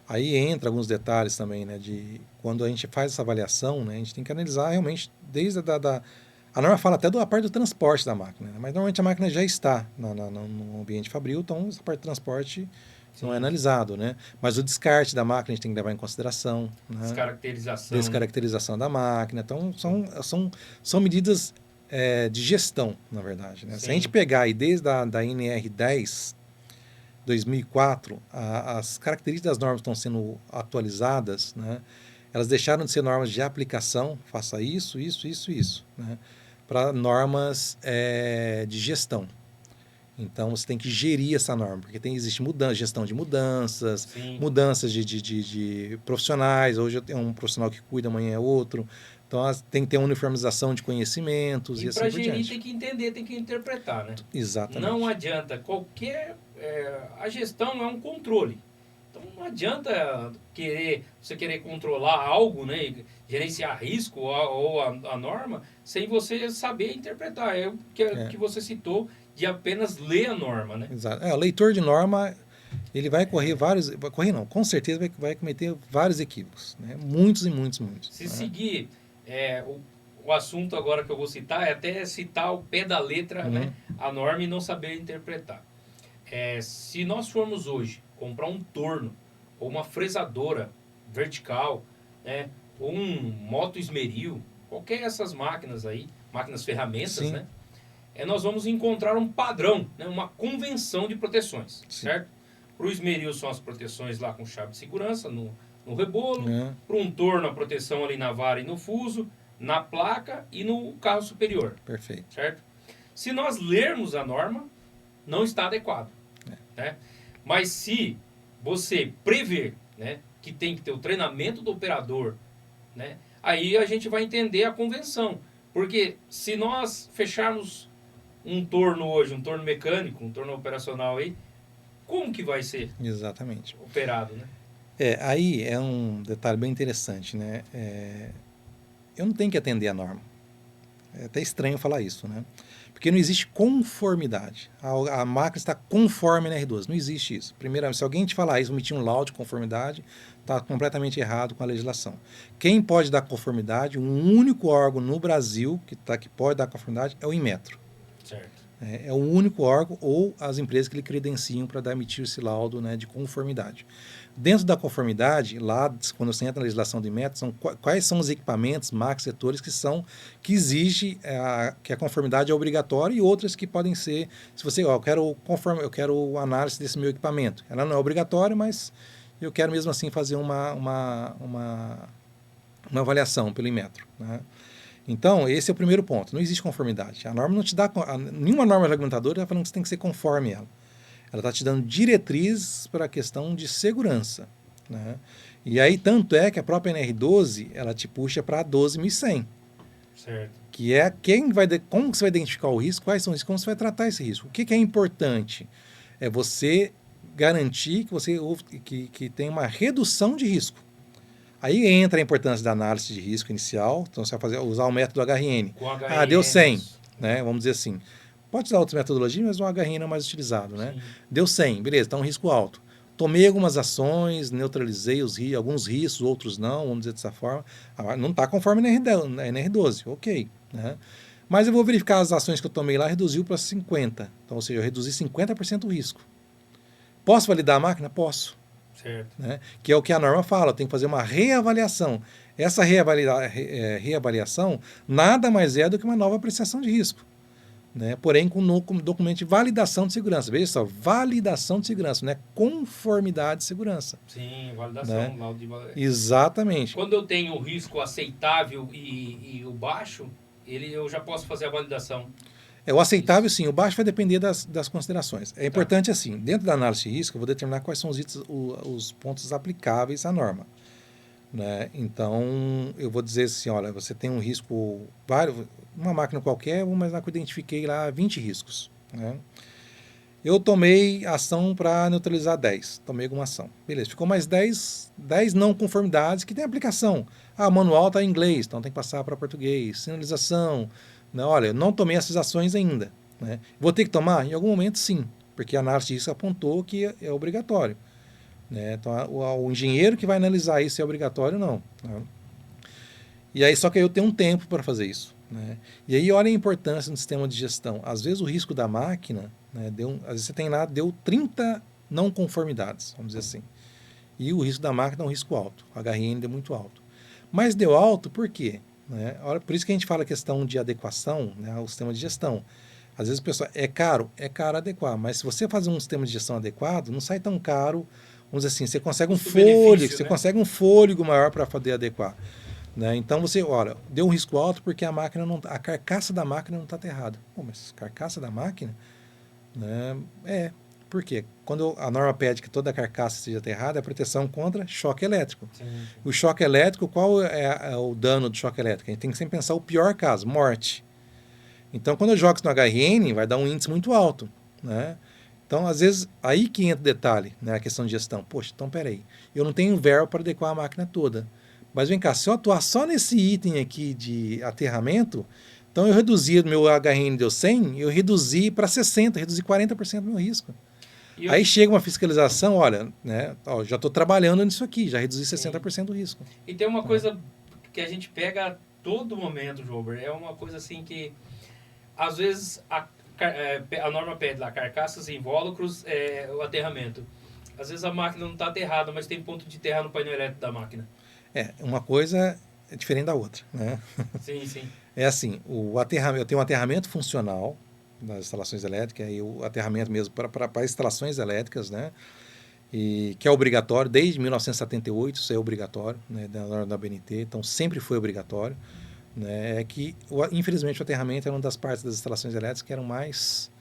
Aí entra alguns detalhes também, né? De quando a gente faz essa avaliação, né? A gente tem que analisar realmente desde a norma fala até da parte do transporte da máquina, né? Mas normalmente a máquina já está no ambiente fabril, então essa parte do transporte não é analisado, né? Mas o descarte da máquina a gente tem que levar em consideração. Né? Descaracterização da máquina. Então, são medidas de gestão, na verdade. Né? Se a gente pegar aí desde da NR10, 2004, as características das normas estão sendo atualizadas, né? Elas deixaram de ser normas de aplicação, faça isso, né? Para normas de gestão. Então, você tem que gerir essa norma, porque existe gestão de mudanças, mudanças de profissionais. Hoje eu tenho um profissional que cuida, amanhã é outro. Então, tem que ter uma uniformização de conhecimentos e assim por diante. Para gerir tem que entender, tem que interpretar, né? Exatamente. Não adianta a gestão é um controle. Então, não adianta você querer controlar algo, né? gerenciar risco ou a norma sem você saber interpretar. É o que você citou de apenas ler a norma, né? Exato. O leitor de norma, ele vai correr com certeza vai cometer vários equívocos, né? Muitos e muitos. Se seguir o assunto agora que eu vou citar, é até citar ao pé da letra, né, a norma e não saber interpretar. Se nós formos hoje comprar um torno ou uma fresadora vertical, né, ou um moto esmeril, qualquer dessas máquinas aí, máquinas ferramentas, Sim. né, nós vamos encontrar um padrão, né, uma convenção de proteções, Sim. certo? Para o esmeril são as proteções lá com chave de segurança no rebolo, para um torno a proteção ali na vara e no fuso, na placa e no carro superior. Perfeito. Certo? Se nós lermos a norma, não está adequado. Né? Mas se você prever, né, que tem que ter o treinamento do operador, né, aí a gente vai entender a convenção. Porque se nós fecharmos um torno hoje, um torno mecânico, um torno operacional aí, como que vai ser Exatamente. operado, né? Aí é um detalhe bem interessante, né? Eu não tenho que atender a norma. É até estranho falar isso, né? Porque não existe conformidade. A máquina está conforme na R12. Não existe isso. Primeiro, se alguém te falar isso, emitir um laudo de conformidade, está completamente errado com a legislação. Quem pode dar conformidade, um único órgão no Brasil que pode dar conformidade é o Inmetro. Certo. É o único órgão ou as empresas que lhe credenciam para emitir esse laudo, né, de conformidade. Dentro da conformidade, lá, quando você entra na legislação do Inmetro, quais são os equipamentos, máquinas, setores que exige que a conformidade é obrigatória e outras que podem ser, se você, eu quero análise desse meu equipamento. Ela não é obrigatória, mas eu quero mesmo assim fazer uma avaliação pelo Inmetro, né? Então, esse é o primeiro ponto. Não existe conformidade. A norma não te dá... Nenhuma norma regulamentadora está falando que você tem que ser conforme ela. Ela está te dando diretrizes para a questão de segurança, né? E aí, tanto é que a própria NR12, ela te puxa para a 12.100. Certo. Que é como você vai identificar o risco, quais são os riscos, como você vai tratar esse risco. O que é importante? É você garantir que tem uma redução de risco. Aí entra a importância da análise de risco inicial. Então, você vai usar o método HRN. Com HRN. Deu 100, né? Vamos dizer assim. Pode usar outras metodologias, mas o HRN é mais utilizado, né? Sim. Deu 100, beleza, está um risco alto. Tomei algumas ações, neutralizei alguns riscos, outros não, vamos dizer dessa forma. Não está conforme na NR12, ok, né? Mas eu vou verificar as ações que eu tomei lá, reduziu para 50. Então, ou seja, eu reduzi 50% o risco. Posso validar a máquina? Posso. Certo. Né? Que é o que a norma fala, tem que fazer uma reavaliação. Essa reavaliação nada mais é do que uma nova apreciação de risco, né? Porém com documento de validação de segurança. Veja só, validação de segurança, não é conformidade de segurança. Sim, validação. Né? Laudo de... Exatamente. Quando eu tenho o risco aceitável e o baixo, eu já posso fazer a validação. O aceitável, sim. O baixo vai depender das considerações. É importante, assim, dentro da análise de risco, eu vou determinar quais são os pontos aplicáveis à norma, né? Então, eu vou dizer assim, olha, você tem um risco, uma máquina qualquer, mas lá que eu identifiquei lá 20 riscos, né? Eu tomei ação para neutralizar 10. Tomei alguma ação. Beleza, ficou mais 10 não conformidades que tem aplicação. O manual está em inglês, então tem que passar para português. Sinalização. Não, olha, eu não tomei essas ações ainda, né? Vou ter que tomar? Em algum momento, sim, porque a análise de risco apontou que é obrigatório, né? Então, o engenheiro que vai analisar isso é obrigatório, não, né? E aí, só que aí eu tenho um tempo para fazer isso, né? E aí, olha a importância do sistema de gestão. Às vezes, o risco da máquina, né, às vezes você tem lá, deu 30 não conformidades, vamos dizer assim. E o risco da máquina é um risco alto, o HRN deu muito alto. Mas deu alto por quê? Né? Por isso que a gente fala a questão de adequação, né, ao sistema de gestão. Às vezes o pessoal, é caro adequar, mas se você fazer um sistema de gestão adequado, não sai tão caro, vamos dizer assim, você consegue você consegue um fôlego maior para poder adequar. Né? Então você, olha, deu um risco alto porque a carcaça da máquina não está aterrada. Pô, mas carcaça da máquina? Né? Por quê? Quando a norma pede que toda a carcaça seja aterrada, é proteção contra choque elétrico. Sim. O choque elétrico, qual é o dano do choque elétrico? A gente tem que sempre pensar o pior caso, morte. Então, quando eu jogo isso no HRN, vai dar um índice muito alto, né? Então, às vezes, aí que entra o detalhe, né, a questão de gestão. Poxa, então peraí, eu não tenho verbo para adequar a máquina toda. Mas vem cá, se eu atuar só nesse item aqui de aterramento, então eu reduzi, meu HRN deu 100, eu reduzi para 60, reduzi 40% do meu risco. Aí chega uma fiscalização, olha, né, ó, já estou trabalhando nisso aqui, já reduzi 60% do risco. E tem uma coisa que a gente pega a todo momento, Jober, é uma coisa assim que, às vezes, a norma pede lá, carcaças e invólucros, o aterramento. Às vezes a máquina não está aterrada, mas tem ponto de aterrar no painel elétrico da máquina. Uma coisa é diferente da outra, né? Sim, sim. É assim, eu tenho um aterramento funcional das instalações elétricas e o aterramento mesmo para instalações elétricas, né? E que é obrigatório, desde 1978 isso é obrigatório, né, da BNT, então sempre foi obrigatório, né? É que, infelizmente, o aterramento é uma das partes das instalações elétricas que eram mais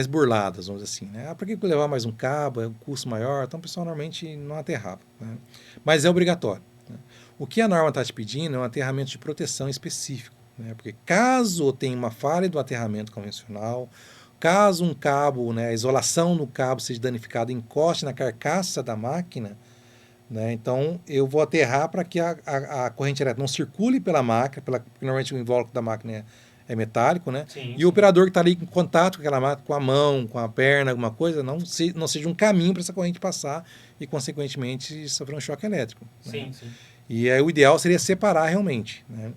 burladas, vamos dizer assim, né? Por que levar mais um cabo, é um custo maior, então o pessoal normalmente não aterrava, né? Mas é obrigatório, né? O que a norma está te pedindo é um aterramento de proteção específico, né? Porque caso tenha uma falha do aterramento convencional, caso um cabo, né, a isolação no cabo seja danificada, encoste na carcaça da máquina, né, então eu vou aterrar para que a corrente elétrica não circule pela máquina, porque normalmente o invólucro da máquina é metálico, né? Sim, e o operador que está ali em contato com aquela máquina, com a mão, com a perna, alguma coisa, não seja um caminho para essa corrente passar e, consequentemente, sofrer um choque elétrico. Sim, né? sim. E aí o ideal seria separar realmente, né?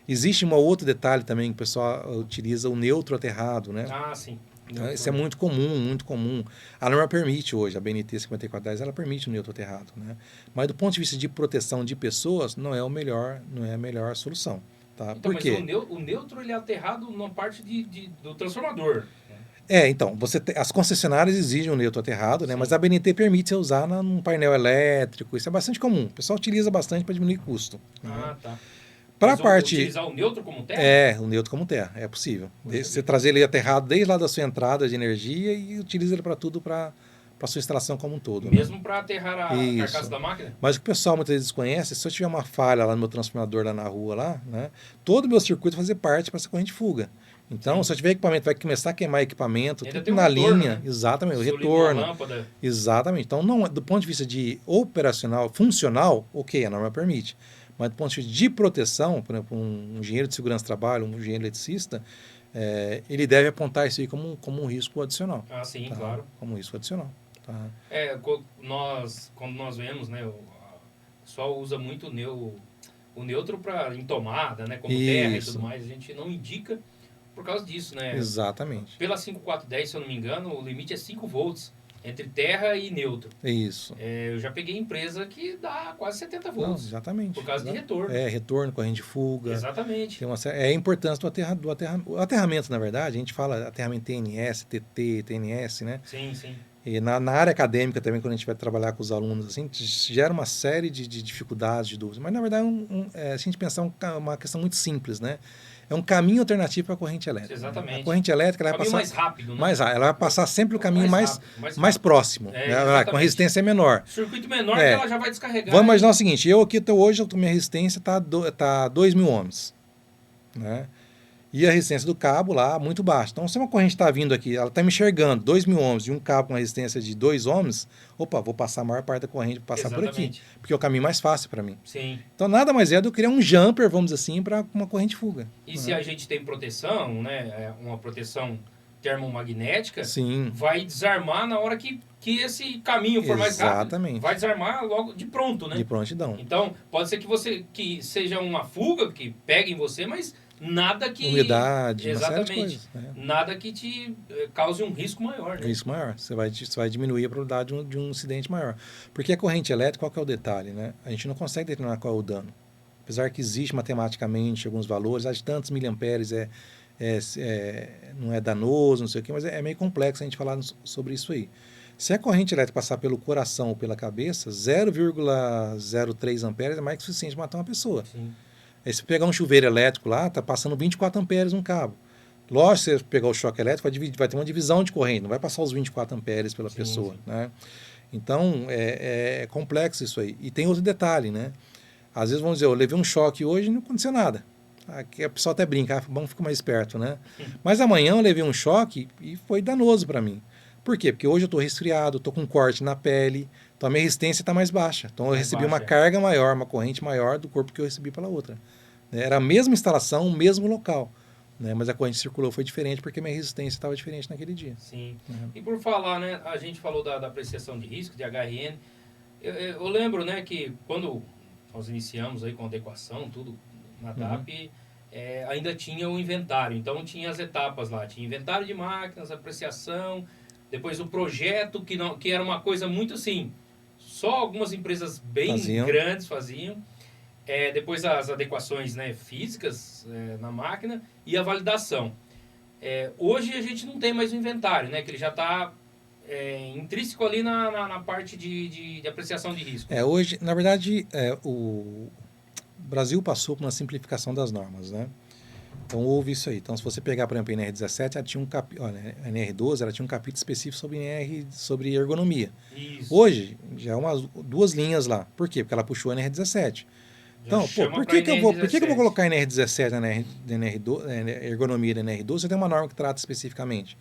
Existe um outro detalhe também que o pessoal utiliza, o neutro aterrado, né? Ah, sim. Então, isso é muito comum, muito comum. A norma permite hoje, a BNT 5410, ela permite o neutro aterrado, né? Mas do ponto de vista de proteção de pessoas, não é a melhor solução. Tá? Então, Por quê? mas o neutro ele é aterrado na parte do transformador. Então, as concessionárias exigem o neutro aterrado, né? Sim. Mas a BNT permite você usar num painel elétrico, isso é bastante comum. O pessoal utiliza bastante para diminuir custo. Ah, tá. Para a parte... utilizar o neutro como terra? o neutro como terra, é possível. Poxa Você vida. trazer ele aterrado desde lá da sua entrada de energia e utiliza ele para tudo, para a sua instalação como um todo. Mesmo né? para aterrar a Isso. carcaça da máquina? Mas o que o pessoal muitas vezes desconhece, se eu tiver uma falha lá no meu transformador lá na rua, lá, né, todo o meu circuito vai fazer parte para essa corrente fuga. Então, Sim. se eu tiver equipamento, vai começar a queimar equipamento, Ainda tudo tem o na retorno, linha. né? Exatamente, o Se eu ligo uma retorno. lâmpada. Exatamente. Então, não, do ponto de vista de operacional, funcional, ok, a norma permite. Mas do ponto de vista de proteção, por exemplo, um engenheiro de segurança do trabalho, um engenheiro eletricista, ele deve apontar isso aí como um risco adicional. Ah, sim, tá? claro. Como um risco adicional. Tá? Quando nós vemos, né, o pessoal usa muito o neutro em tomada, né, como terra e tudo mais. A gente não indica por causa disso, né? Exatamente. Pela 5410, se eu não me engano, o limite é 5 volts entre terra e neutro. Isso. Eu já peguei empresa que dá quase 70 Não, volts. exatamente. Por causa de retorno. Retorno, corrente de fuga. Exatamente. Tem a importância do aterramento. O aterramento, na verdade, a gente fala aterramento TNS, TT, TNS, né? Sim, sim. E na área acadêmica também, quando a gente vai trabalhar com os alunos, assim, gera uma série de dificuldades, de dúvidas. Mas, na verdade, se a gente pensar uma questão muito simples, né? É um caminho alternativo para a corrente elétrica. Exatamente. Né? A corrente elétrica ela vai passar mais rápido, né? ela vai passar sempre o caminho mais rápido. próximo, né? Com a resistência menor. Circuito menor que ela já vai descarregar. Vamos imaginar o seguinte, hoje minha resistência está 2.000 ohms, né? E a resistência do cabo lá muito baixa. Então, se uma corrente está vindo aqui, ela está me enxergando 2.000 ohms e um cabo com uma resistência de 2 ohms, vou passar a maior parte da corrente, passar por aqui. Porque é o caminho mais fácil para mim. Sim. Então, nada mais é do que criar um jumper, vamos dizer assim, para uma corrente fuga. E se a gente tem proteção, né, uma proteção termomagnética, sim, vai desarmar na hora que esse caminho for mais rápido. Vai desarmar logo de pronto, né? De prontidão. Então, pode ser que seja uma fuga, que pegue em você, mas nada que... Umidade, exatamente. Uma série de coisas, né? Nada que te cause um risco maior. Né? Risco maior. Você vai diminuir a probabilidade de um incidente maior. Porque a corrente elétrica, qual que é o detalhe? Né? A gente não consegue determinar qual é o dano. Apesar que existe matematicamente alguns valores, de tantos miliamperes não é danoso, não sei o quê, mas é meio complexo a gente falar sobre isso aí. Se a corrente elétrica passar pelo coração ou pela cabeça, 0,03 amperes é mais que suficiente para matar uma pessoa. Sim. Aí se pegar um chuveiro elétrico lá, está passando 24 amperes um cabo. Lógico, se você pegar o choque elétrico, vai ter uma divisão de corrente, não vai passar os 24 amperes pela pessoa. Sim. Né? Então, é complexo isso aí. E tem outro detalhe, né? Às vezes, vamos dizer, eu levei um choque hoje e não aconteceu nada. Aqui a pessoa até brinca, vamos ficar mais esperto, né? Mas amanhã eu levei um choque e foi danoso para mim. Por quê? Porque hoje eu estou resfriado, estou com corte na pele, Então a minha resistência está mais baixa. Então eu recebi uma carga maior, uma corrente maior do corpo que eu recebi pela outra. Era a mesma instalação, o mesmo local. Né? Mas a corrente circulou foi diferente porque minha resistência estava diferente naquele dia. Sim. E por falar, né, a gente falou da apreciação de risco, de HRN. Eu lembro, né, que quando nós iniciamos aí com adequação, tudo na TAP, ainda tinha o inventário. Então tinha as etapas lá. Tinha inventário de máquinas, apreciação, depois o projeto, que era uma coisa muito assim, só algumas empresas bem grandes faziam. Depois as adequações, né, físicas na máquina e a validação. Hoje a gente não tem mais o inventário, né, que ele já está intrínseco ali na parte de apreciação de risco. Hoje, na verdade, o Brasil passou por uma simplificação das normas, né? Então houve isso aí. Então se você pegar, por exemplo, a NR17, ela tinha a NR12, ela tinha um capítulo específico sobre ergonomia. Isso. Hoje, já duas linhas lá. Por quê? Porque ela puxou a NR17. Então, por que eu vou colocar a NR17 na ergonomia da NR12 se tem uma norma que trata especificamente?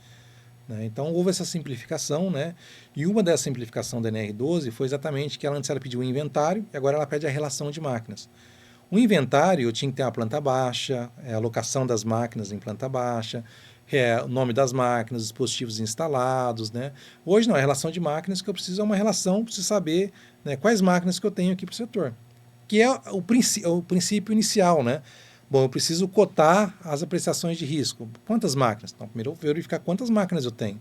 Né? Então, houve essa simplificação, né? E uma dessa simplificação da NR12 foi exatamente que antes ela pediu o inventário e agora ela pede a relação de máquinas. O inventário eu tinha que ter uma planta baixa, a locação das máquinas em planta baixa, o nome das máquinas, dispositivos instalados, né? Hoje não, a relação de máquinas que eu preciso é uma relação, preciso saber, né, quais máquinas que eu tenho aqui para o setor. Que é o princípio inicial, né? Bom, eu preciso cotar as apreciações de risco. Quantas máquinas? Então, primeiro eu vou verificar quantas máquinas eu tenho.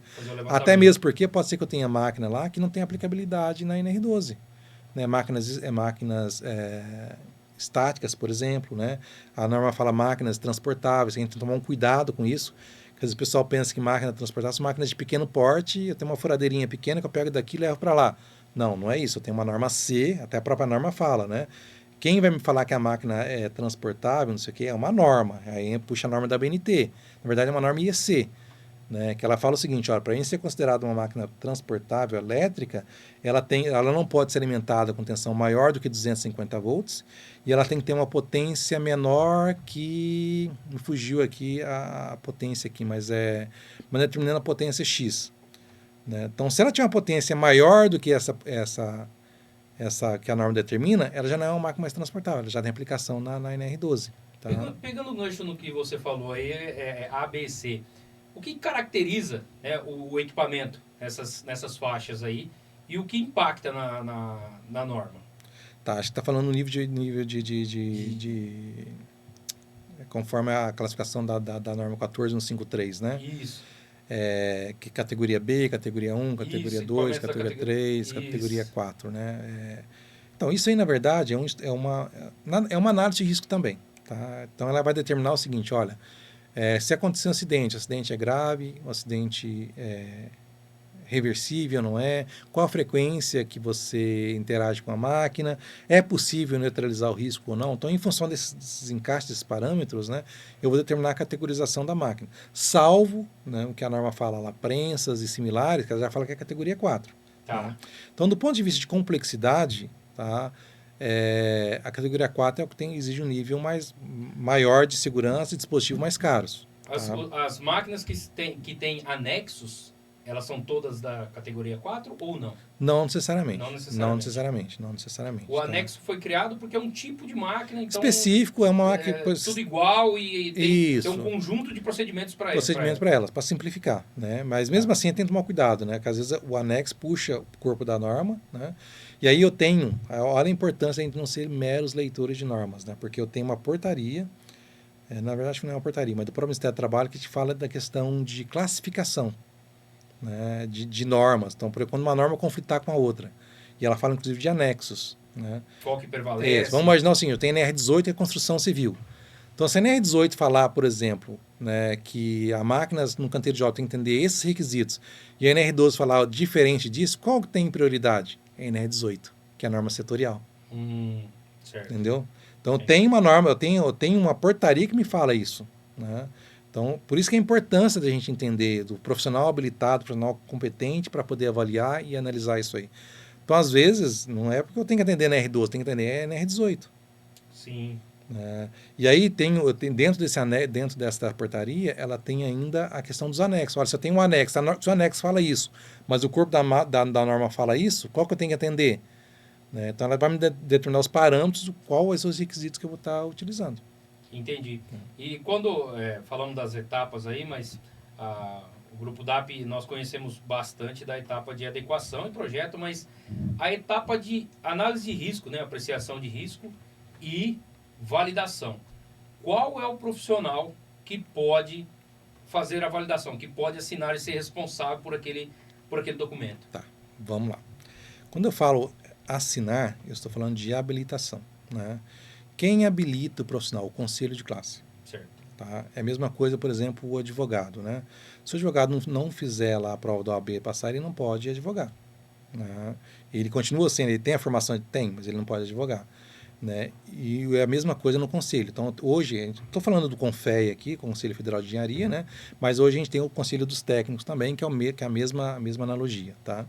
Até mesmo porque pode ser que eu tenha máquina lá que não tem aplicabilidade na NR12. Né? Máquinas estáticas, por exemplo. Né? A norma fala máquinas transportáveis, a gente tem que tomar um cuidado com isso. Porque às vezes o pessoal pensa que máquina transportável são máquinas de pequeno porte, eu tenho uma furadeirinha pequena que eu pego daqui e levo para lá. Não, não é isso. Eu tenho uma norma C, até a própria norma fala, né? Quem vai me falar que a máquina é transportável, não sei o que, é uma norma. Aí puxa a norma da BNT. Na verdade, é uma norma IEC, né? Que ela fala o seguinte, para ser considerada uma máquina transportável elétrica, ela não pode ser alimentada com tensão maior do que 250 volts e ela tem que ter uma potência menor que... Me fugiu aqui a potência aqui, mas determinando a potência X. Né? Então, se ela tiver uma potência maior do que essa que a norma determina, ela já não é uma máquina mais transportável, ela já tem aplicação na NR12. Tá? Pegando o gancho no que você falou aí, ABC, o que caracteriza, né, o equipamento nessas faixas aí e o que impacta na norma? Tá, acho que está falando no nível conforme a classificação da norma 14153, né? Isso. Que categoria B, categoria 1, categoria 2, categoria 3, categoria 4, né? Então, isso aí, na verdade, é uma análise de risco também. Tá? Então, ela vai determinar o seguinte, olha, se acontecer um acidente, o acidente é grave, o acidente é reversível, não é? Qual a frequência que você interage com a máquina? É possível neutralizar o risco ou não? Então, em função desses encaixes, desses parâmetros, né, eu vou determinar a categorização da máquina. Salvo, né, o que a norma fala lá, prensas e similares, que ela já fala que é categoria 4. Tá? Então, do ponto de vista de complexidade, tá, a categoria 4 é o que exige um nível maior de segurança e dispositivos mais caros. As máquinas que têm anexos, elas são todas da categoria 4 ou não? Não necessariamente. Não necessariamente. O anexo foi criado porque é um tipo de máquina... Então, específico, é uma máquina... tudo igual e tem um conjunto de procedimentos para elas. Procedimentos para elas, para simplificar. Né? Mas mesmo assim, tem que tomar cuidado, né? Porque às vezes o anexo puxa o corpo da norma, né? E aí olha a importância de não ser meros leitores de normas, né? Porque eu tenho uma portaria, na verdade acho que não é uma portaria, mas do próprio Ministério do Trabalho que te fala da questão de classificação. Né, de normas. Então, quando uma norma conflitar com a outra. E ela fala, inclusive, de anexos. Né? Qual que prevalece? Vamos imaginar assim, eu tenho NR18 e a construção civil. Então, se a NR18 falar, por exemplo, né, que a máquina no canteiro de obra tem que entender esses requisitos, e a NR12 falar diferente disso, qual que tem prioridade? É a NR18, que é a norma setorial. Certo. Entendeu? Então, eu tenho uma norma, eu tenho uma portaria que me fala isso. Né? Então, por isso que a importância da gente entender do profissional habilitado, profissional competente para poder avaliar e analisar isso aí. Então, às vezes, não é porque eu tenho que atender na R12, eu tenho que atender na R18. Sim. E aí dentro dessa portaria, ela tem ainda a questão dos anexos. Olha, se eu tenho um anexo, se o anexo fala isso, mas o corpo da norma fala isso, qual que eu tenho que atender? Né? Então ela vai me determinar os parâmetros, quais são os requisitos que eu vou estar utilizando. Entendi. E quando falamos das etapas aí, mas o Grupo DAP nós conhecemos bastante da etapa de adequação e projeto, mas a etapa de análise de risco, né, apreciação de risco e validação. Qual é o profissional que pode fazer a validação, que pode assinar e ser responsável por aquele documento? Tá, vamos lá. Quando eu falo assinar, eu estou falando de habilitação. Né? Quem habilita o profissional? O conselho de classe. Certo. Tá? É a mesma coisa, por exemplo, o advogado. Né? Se o advogado não fizer lá a prova da OAB passar, ele não pode advogar. Né? Ele continua sendo, ele tem a formação, tem, mas ele não pode advogar. Né? E é a mesma coisa no conselho. Então, hoje, estou falando do CONFEA aqui, Conselho Federal de Engenharia, né? Mas hoje a gente tem o Conselho dos Técnicos também, que é a mesma analogia. Tá?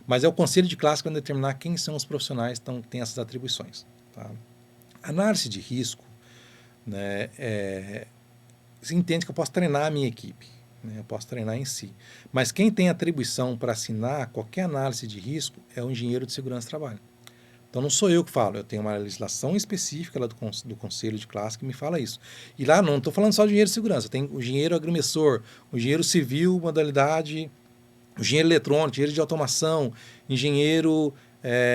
Mas é o Conselho de Classe que vai determinar quem são os profissionais que têm essas atribuições. Tá? Análise de risco, né, você entende que eu posso treinar a minha equipe, né? Eu posso treinar em si. Mas quem tem atribuição para assinar qualquer análise de risco é o engenheiro de segurança do trabalho. Então não sou eu que falo, eu tenho uma legislação específica lá do Conselho de Classe que me fala isso. E lá não estou falando só de engenheiro de segurança, tem o engenheiro agromissor, o engenheiro civil, modalidade, o engenheiro eletrônico, engenheiro de automação, engenheiro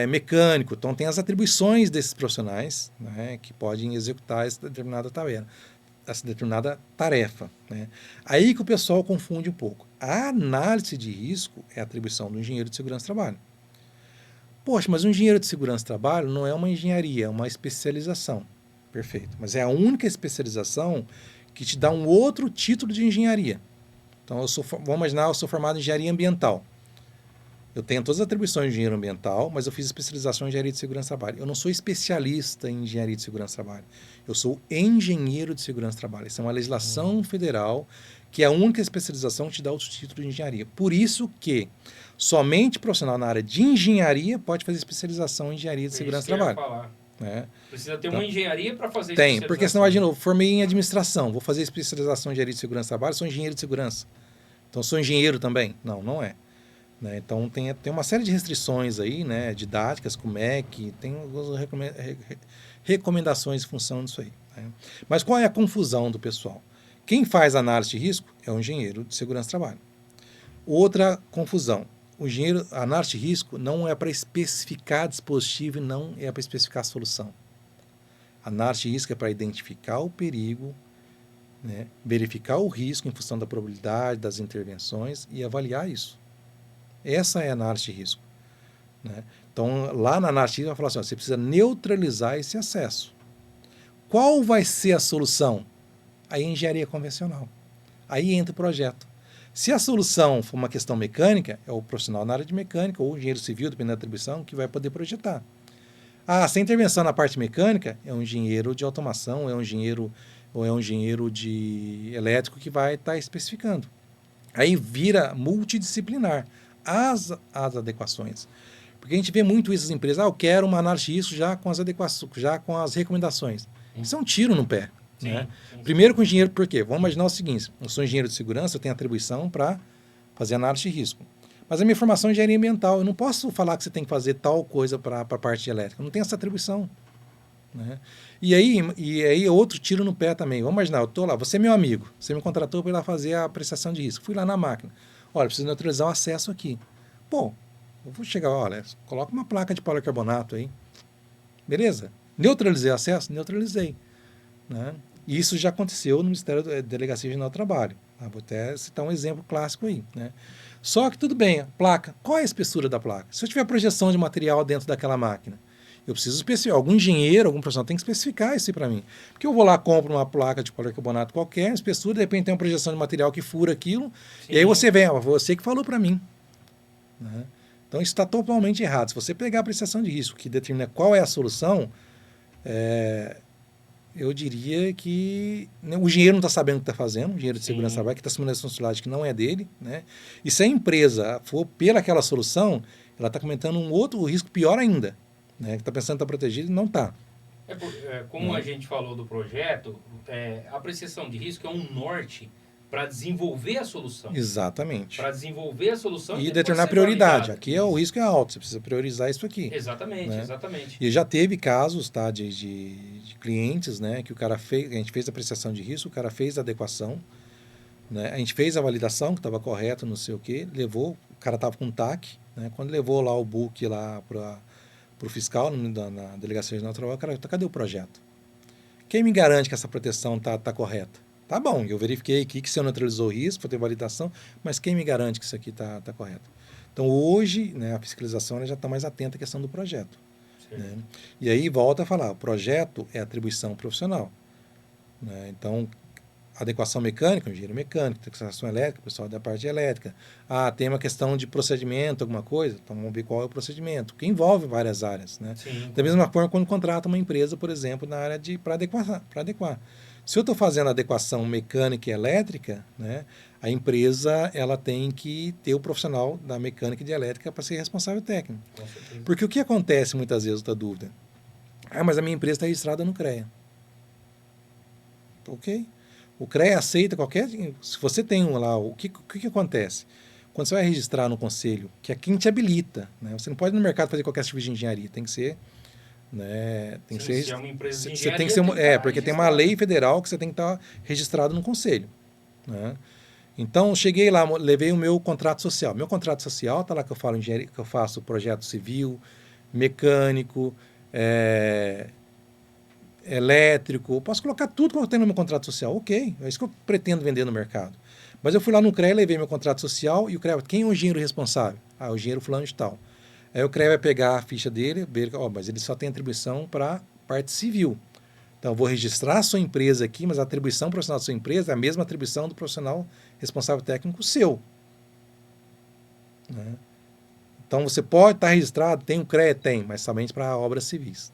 mecânico. Então tem as atribuições desses profissionais, né, que podem executar essa determinada tarefa. Né. Aí que o pessoal confunde um pouco. A análise de risco é a atribuição do engenheiro de segurança do trabalho. Poxa, mas o engenheiro de segurança do trabalho não é uma engenharia, é uma especialização. Perfeito. Mas é a única especialização que te dá um outro título de engenharia. Então, vamos imaginar, eu sou formado em engenharia ambiental. Eu tenho todas as atribuições de engenheiro ambiental, mas eu fiz especialização em engenharia de segurança do trabalho. Eu não sou especialista em engenharia de segurança do trabalho. Eu sou engenheiro de segurança do trabalho. Isso é uma legislação federal que é a única especialização que te dá outro título de engenharia. Por isso que somente profissional na área de engenharia pode fazer especialização em engenharia de segurança do trabalho. Né? Precisa ter uma engenharia para fazer especialização. Tem, porque senão, imagina, eu formei em administração, vou fazer especialização em engenharia de segurança do trabalho, sou engenheiro de segurança. Então, sou engenheiro também? Não, não é. Né? Então, tem uma série de restrições aí, né, didáticas, com o MEC, tem algumas recomendações em função disso aí. Né? Mas qual é a confusão do pessoal? Quem faz análise de risco é o engenheiro de segurança do trabalho. Outra confusão. A análise de risco não é para especificar dispositivo e não é para especificar a solução. A análise de risco é para identificar o perigo, né, verificar o risco em função da probabilidade, das intervenções e avaliar isso. Essa é a análise de risco. Né? Então, lá na análise de risco, vai falar assim, você precisa neutralizar esse acesso. Qual vai ser a solução? Aí é engenharia convencional. Aí entra o projeto. Se a solução for uma questão mecânica, é o profissional na área de mecânica ou o engenheiro civil, dependendo da atribuição, que vai poder projetar. Se a intervenção na parte mecânica, é um engenheiro de automação, é um engenheiro de elétrico que vai estar especificando. Aí vira multidisciplinar as adequações. Porque a gente vê muito isso nas empresas, eu quero uma análise de risco já com as adequações, já com as recomendações. Isso é um tiro no pé. Sim, né? sim. Primeiro com o engenheiro, por quê? Vamos imaginar o seguinte, eu sou engenheiro de segurança, eu tenho atribuição para fazer análise de risco. Mas a minha formação é engenharia ambiental, eu não posso falar que você tem que fazer tal coisa para a parte de elétrica, eu não tenho essa atribuição. Né? E aí outro tiro no pé também. Vamos imaginar, eu estou lá, você é meu amigo, você me contratou para ir lá fazer a apreciação de risco. Fui lá na máquina, olha, preciso neutralizar o acesso aqui. Pô, eu vou chegar, olha, coloca uma placa de policarbonato aí. Beleza? Neutralizei o acesso? Neutralizei. Né? E isso já aconteceu no Ministério da Delegacia Regional do Trabalho. Vou até citar um exemplo clássico aí. Né? Só que tudo bem, placa, qual é a espessura da placa? Se eu tiver projeção de material dentro daquela máquina, eu preciso especificar, algum engenheiro, algum profissional tem que especificar isso para mim. Porque eu vou lá, compro uma placa de policarbonato qualquer, espessura, de repente tem uma projeção de material que fura aquilo, Sim. E aí você vem, você que falou para mim. Né? Então isso está totalmente errado. Se você pegar a apreciação de risco, que determina qual é a solução, eu diria que o engenheiro não está sabendo o que está fazendo, o engenheiro de segurança trabalho que está assumindo a responsabilidade que não é dele. Né? E se a empresa for pelaquela solução, ela está cometendo um outro risco pior ainda. Né? Que está pensando que está protegido e não está. Como a gente falou do projeto, a apreciação de risco é um norte para desenvolver a solução. Exatamente. Para desenvolver a solução e determinar prioridade. Aqui o risco é alto, você precisa priorizar isso aqui. Exatamente, né? Exatamente. E já teve casos, tá, de clientes, né, que a gente fez a apreciação de risco, o cara fez a adequação, né, a gente fez a validação que estava correto, não sei o quê, levou, o cara estava com TAC, né, quando levou lá o book lá para o fiscal, na delegacia regional de trabalho, o cara, cadê o projeto? Quem me garante que essa proteção tá correta? Tá bom, eu verifiquei aqui que você neutralizou o risco, foi ter validação, mas quem me garante que isso aqui tá correto? Então, hoje, né, a fiscalização ela já está mais atenta à questão do projeto. Né? E aí, volta a falar, o projeto é atribuição profissional. Né? Então, adequação mecânica, engenheiro mecânico, adequação elétrica, o pessoal da parte elétrica. tem uma questão de procedimento, alguma coisa, então vamos ver qual é o procedimento, que envolve várias áreas. Né? Da mesma forma, quando contrata uma empresa, por exemplo, na área para adequar. Se eu estou fazendo adequação mecânica e elétrica, né, a empresa ela tem que ter o profissional da mecânica e de elétrica para ser responsável técnico. Porque o que acontece muitas vezes, outra dúvida? Mas a minha empresa está registrada no CREA. Ok. O CREA aceita qualquer... Se você tem lá... O que acontece? Quando você vai registrar no conselho, que é quem te habilita, né? Você não pode ir no mercado fazer qualquer tipo de engenharia. Tem que ser... Né? Tem que ser, se é uma empresa de engenharia, tem que ser porque tem uma lei federal que você tem que estar registrado no conselho. Né? Então, cheguei lá, levei o meu contrato social. Meu contrato social está lá que eu falo engenharia, que eu faço projeto civil, mecânico, elétrico, posso colocar tudo que eu tenho no meu contrato social, ok, é isso que eu pretendo vender no mercado. Mas eu fui lá no CREA, levei meu contrato social e o CREA, quem é o engenheiro responsável? O engenheiro fulano de tal. Aí o CREA vai pegar a ficha dele, ver, mas ele só tem atribuição para parte civil. Então eu vou registrar a sua empresa aqui, mas a atribuição profissional da sua empresa é a mesma atribuição do profissional responsável técnico seu. Né? Então você pode estar registrado, tem o CREA, tem, mas somente para obras civis.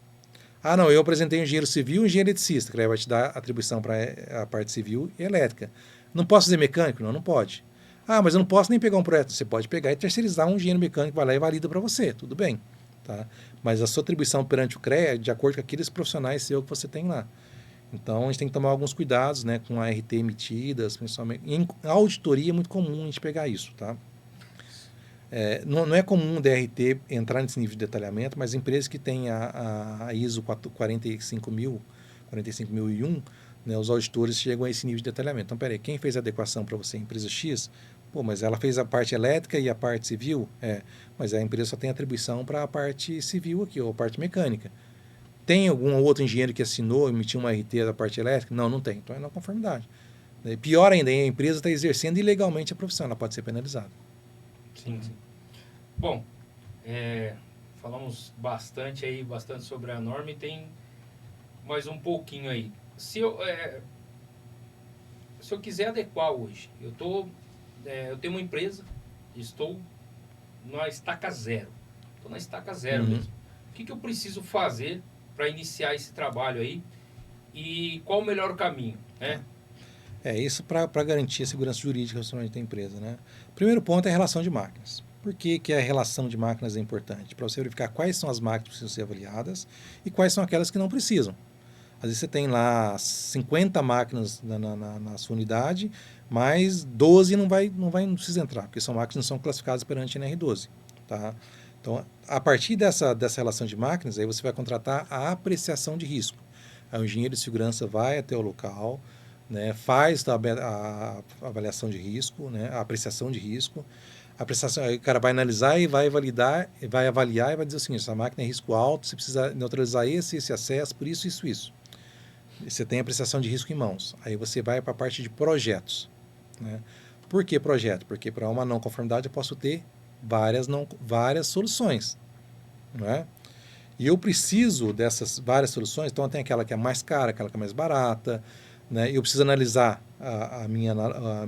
Não, eu apresentei um engenheiro civil e um engenheiro eletricista, que vai te dar atribuição para a parte civil e elétrica. Não posso fazer mecânico? Não pode. Mas eu não posso nem pegar um projeto. Você pode pegar e terceirizar um engenheiro mecânico, vai lá e valida para você, tudo bem. Tá? Mas a sua atribuição perante o CREA é de acordo com aqueles profissionais seus que você tem lá. Então, a gente tem que tomar alguns cuidados, né, com a RT emitidas, principalmente. Em auditoria é muito comum a gente pegar isso, tá? Não é comum o DRT entrar nesse nível de detalhamento, mas empresas que têm a ISO 45001, né, os auditores chegam a esse nível de detalhamento. Então, peraí, quem fez a adequação para você? A empresa X? Mas ela fez a parte elétrica e a parte civil? Mas a empresa só tem atribuição para a parte civil aqui, ou a parte mecânica. Tem algum outro engenheiro que assinou, emitiu uma RT da parte elétrica? Não tem. Então é na conformidade. Pior ainda, a empresa está exercendo ilegalmente a profissão, ela pode ser penalizada. Sim. Bom, falamos bastante sobre a norma e tem mais um pouquinho aí. Se eu quiser adequar hoje, eu tenho uma empresa, estou na estaca zero. Estou na estaca zero mesmo. O que eu preciso fazer para iniciar esse trabalho aí? E qual o melhor caminho? Né? Isso para garantir a segurança jurídica da empresa. Né? O primeiro ponto é a relação de máquinas. Por que a relação de máquinas é importante? Para você verificar quais são as máquinas que precisam ser avaliadas e quais são aquelas que não precisam. Às vezes você tem lá 50 máquinas na sua unidade, mas 12 não precisa entrar, porque são máquinas que não são classificadas perante a NR12. Tá? Então, a partir dessa relação de máquinas, aí você vai contratar a apreciação de risco. Aí o engenheiro de segurança vai até o local, né, faz a avaliação de risco, né, a apreciação de risco. Aí o cara vai analisar e vai validar, vai avaliar e vai dizer assim, essa máquina é risco alto, você precisa neutralizar esse acesso, por isso. Você tem a apreciação de risco em mãos. Aí você vai para a parte de projetos. Né? Por que projeto? Porque para uma não conformidade eu posso ter várias soluções. Não é? E eu preciso dessas várias soluções, então tem aquela que é mais cara, aquela que é mais barata. Né? Eu preciso analisar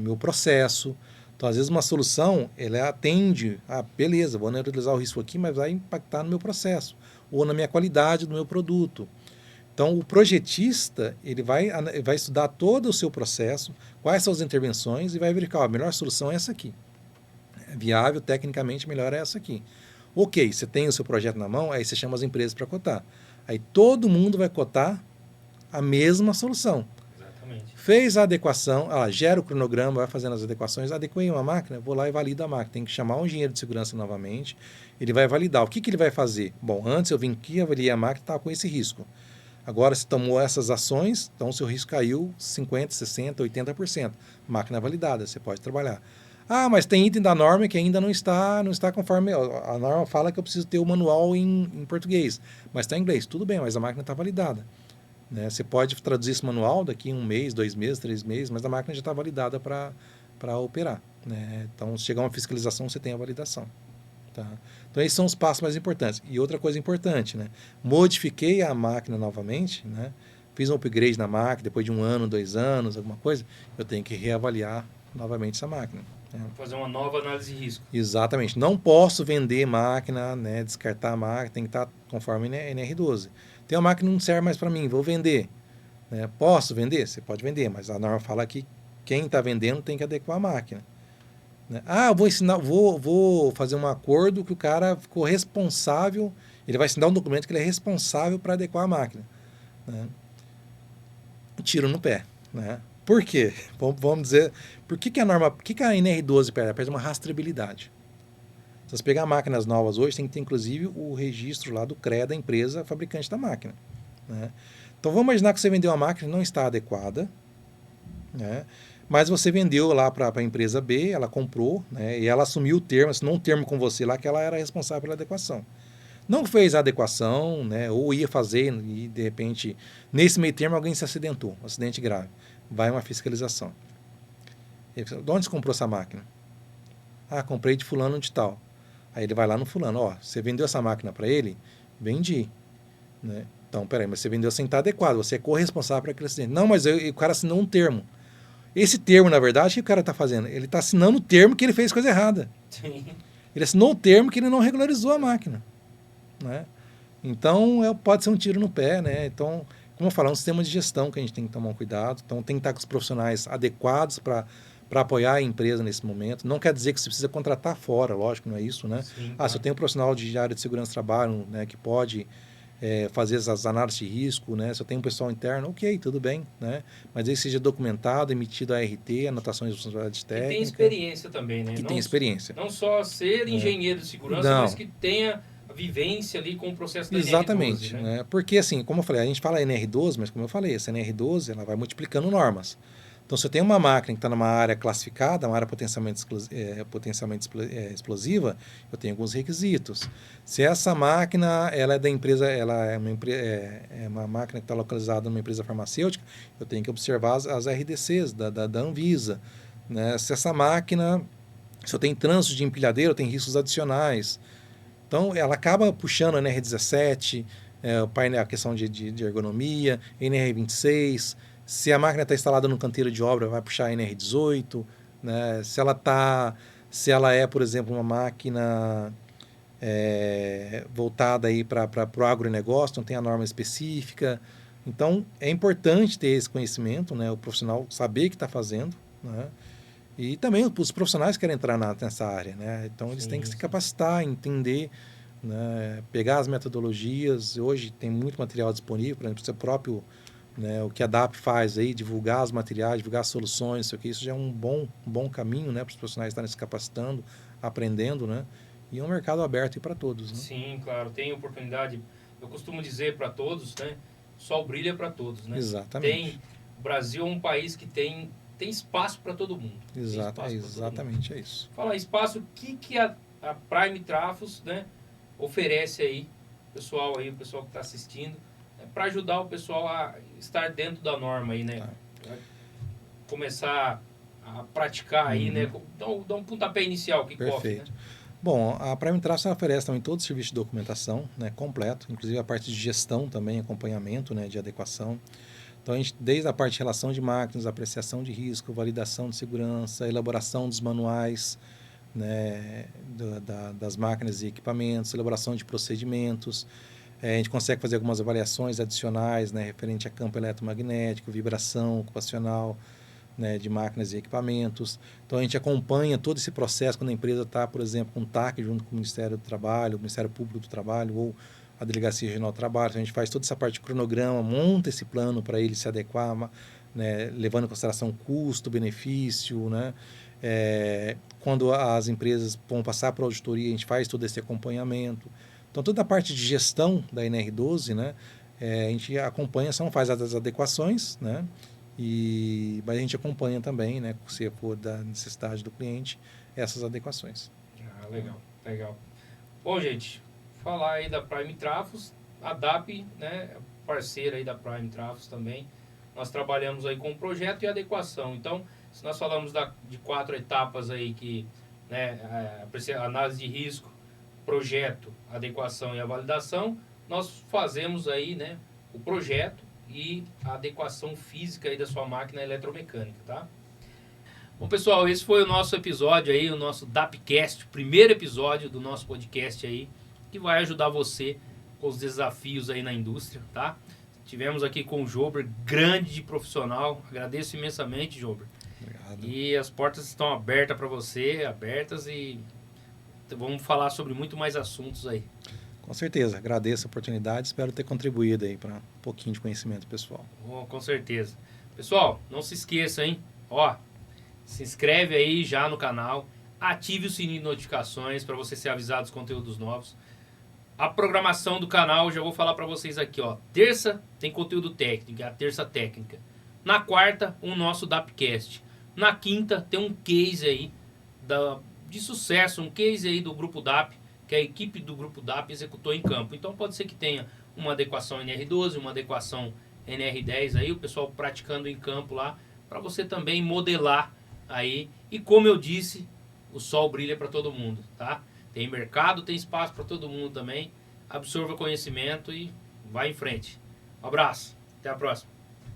meu processo. Então, às vezes, uma solução, ela atende, beleza, vou neutralizar o risco aqui, mas vai impactar no meu processo, ou na minha qualidade do meu produto. Então, o projetista, ele vai estudar todo o seu processo, quais são as intervenções, e vai verificar, a melhor solução é essa aqui. É viável, tecnicamente, melhor é essa aqui. Ok, você tem o seu projeto na mão, aí você chama as empresas para cotar. Aí todo mundo vai cotar a mesma solução. Exatamente. Fez a adequação, gera o cronograma, vai fazendo as adequações, adequei uma máquina, vou lá e valido a máquina. Tem que chamar um engenheiro de segurança novamente, ele vai validar. O que ele vai fazer? Bom, antes eu vim aqui, avaliei a máquina, estava com esse risco. Agora, se tomou essas ações, então o seu risco caiu 50%, 60%, 80%. Máquina validada, você pode trabalhar. Mas tem item da norma que ainda não está conforme... A norma fala que eu preciso ter o manual em português, mas está em inglês. Tudo bem, mas a máquina está validada. Né? Você pode traduzir esse manual daqui 1 mês, 2 meses, 3 meses, mas a máquina já está validada para operar. Né? Então, se chegar uma fiscalização, você tem a validação. Tá? Então, esses são os passos mais importantes. E outra coisa importante, né? Modifiquei a máquina novamente, né? Fiz um upgrade na máquina, depois de 1 ano, 2 anos, alguma coisa, eu tenho que reavaliar novamente essa máquina. Né? Fazer uma nova análise de risco. Exatamente. Não posso vender máquina, né? Descartar a máquina, tem que estar conforme NR12. Tem uma máquina que não serve mais para mim, vou vender. Né? Posso vender? Você pode vender, mas a norma fala que quem está vendendo tem que adequar a máquina. Né? Vou fazer um acordo que o cara ficou responsável, ele vai assinar um documento que ele é responsável para adequar a máquina. Né? Tiro no pé. Né? Por quê? Vamos dizer, por que a NR12 perde? Ela perde uma rastreabilidade. Se você pegar máquinas novas hoje, tem que ter inclusive o registro lá do CREA da empresa fabricante da máquina. Né? Então vamos imaginar que você vendeu uma máquina que não está adequada, né? Mas você vendeu lá para a empresa B, ela comprou, né? E ela assumiu o termo, assinou um termo com você lá que ela era responsável pela adequação. Não fez a adequação, né? Ou ia fazer e de repente, nesse meio termo, alguém se acidentou, um acidente grave. Vai uma fiscalização. Ele fala, de onde você comprou essa máquina? Comprei de fulano de tal. Aí ele vai lá no fulano, você vendeu essa máquina para ele? Vendi. Né? Então, peraí, mas você vendeu sem estar adequado, você é corresponsável por aquele acidente. Não, mas o cara assinou um termo. Esse termo, na verdade, o que o cara está fazendo? Ele está assinando o termo que ele fez coisa errada. Sim. Ele assinou o termo que ele não regularizou a máquina. Né? Então, pode ser um tiro no pé. Né? Então, como eu falo, é um sistema de gestão que a gente tem que tomar um cuidado. Então, tem que estar com os profissionais adequados para apoiar a empresa nesse momento. Não quer dizer que você precisa contratar fora, lógico, não é isso. Né? Sim, se eu tenho um profissional de área de segurança do trabalho, né, que pode... fazer as análises de risco, né? Se eu tenho um pessoal interno, ok, tudo bem, né? Mas aí seja documentado, emitido a ART, anotação de responsabilidade técnica. Que tem experiência também, né? Que tem experiência. Não só ser engenheiro de segurança, mas que tenha a vivência ali com o processo da Exatamente, NR12, né? Porque assim, como eu falei, a gente fala NR12, mas como eu falei, essa NR12 ela vai multiplicando normas. Então, se eu tenho uma máquina que está numa área classificada, uma área potencialmente explosiva, eu tenho alguns requisitos. Se essa máquina ela é da empresa, ela é uma máquina que está localizada numa empresa farmacêutica, eu tenho que observar as RDCs da Anvisa. Né? Se essa máquina, se eu tenho trânsito de empilhadeira, eu tenho riscos adicionais. Então, ela acaba puxando a NR17, a questão de ergonomia, NR26. Se a máquina está instalada no canteiro de obra, vai puxar a NR18. Né? Se ela é, por exemplo, uma máquina voltada para o agronegócio, não tem a norma específica. Então, é importante ter esse conhecimento, né? O profissional saber o que está fazendo. Né? E também os profissionais querem entrar nessa área. Né? Então, eles têm que se capacitar, entender, né? Pegar as metodologias. Hoje tem muito material disponível, por exemplo, o seu próprio... Né, o que a DAP faz aí, divulgar os materiais, divulgar as soluções, isso já é um bom caminho, né, para os profissionais estarem se capacitando, aprendendo, né, e é um mercado aberto para todos. Né? Sim, claro, tem oportunidade. Eu costumo dizer para todos, né, sol brilha para todos. Né? Exatamente. O Brasil é um país que tem espaço para todo mundo. Exatamente, é isso. Fala espaço, o que a Prime Trafos, né, oferece aí, o pessoal que está assistindo, para ajudar o pessoal a estar dentro da norma aí, né? Começar a praticar aí, né? Dá um pontapé inicial que corre, né? Bom, a Prime Trafos oferece também todo o serviço de documentação, né, completo, inclusive a parte de gestão também, acompanhamento, né, de adequação. Então, a gente, desde a parte de relação de máquinas, apreciação de risco, validação de segurança, elaboração dos manuais, né, das máquinas e equipamentos, elaboração de procedimentos. A gente consegue fazer algumas avaliações adicionais, né, referente a campo eletromagnético, vibração ocupacional, né, de máquinas e equipamentos. Então, a gente acompanha todo esse processo quando a empresa está, por exemplo, com TAC junto com o Ministério do Trabalho, o Ministério Público do Trabalho, ou a Delegacia Regional do Trabalho. Então, a gente faz toda essa parte de cronograma, monta esse plano para ele se adequar, né, levando em consideração custo, benefício, né? Quando as empresas vão passar para a auditoria, a gente faz todo esse acompanhamento. Então, toda a parte de gestão da NR12, né, a gente acompanha, só não faz as adequações, né, mas a gente acompanha também, né, se for da necessidade do cliente, essas adequações. Ah, legal, legal. Bom, gente, falar aí da Prime Trafos, a DAP, né, parceira aí da Prime Trafos também. Nós trabalhamos aí com projeto e adequação. Então, se nós falamos de 4 etapas aí que, né, análise de risco, projeto, adequação e a validação, nós fazemos aí, né, o projeto e a adequação física aí da sua máquina eletromecânica, tá? Bom, pessoal, esse foi o nosso episódio aí, o nosso DAPcast, o primeiro episódio do nosso podcast aí, que vai ajudar você com os desafios aí na indústria, tá? Tivemos aqui com o Jober, grande profissional, agradeço imensamente, Jober. Obrigado. E as portas estão abertas para você, e vamos falar sobre muito mais assuntos aí. Com certeza, agradeço a oportunidade, espero ter contribuído aí para um pouquinho de conhecimento pessoal. Oh, com certeza. Pessoal, não se esqueça, hein? Ó, se inscreve aí já no canal, ative o sininho de notificações para você ser avisado dos conteúdos novos. A programação do canal, já vou falar para vocês aqui, ó. Terça tem conteúdo técnico, a terça técnica. Na quarta, o nosso DAPcast. Na quinta, tem um case aí de sucesso, um case aí do Grupo DAP, que a equipe do Grupo DAP executou em campo. Então pode ser que tenha uma adequação NR12, uma adequação NR10 aí, o pessoal praticando em campo lá, para você também modelar aí. E como eu disse, o sol brilha para todo mundo, tá? Tem mercado, tem espaço para todo mundo também. Absorva conhecimento e vai em frente. Um abraço, até a próxima.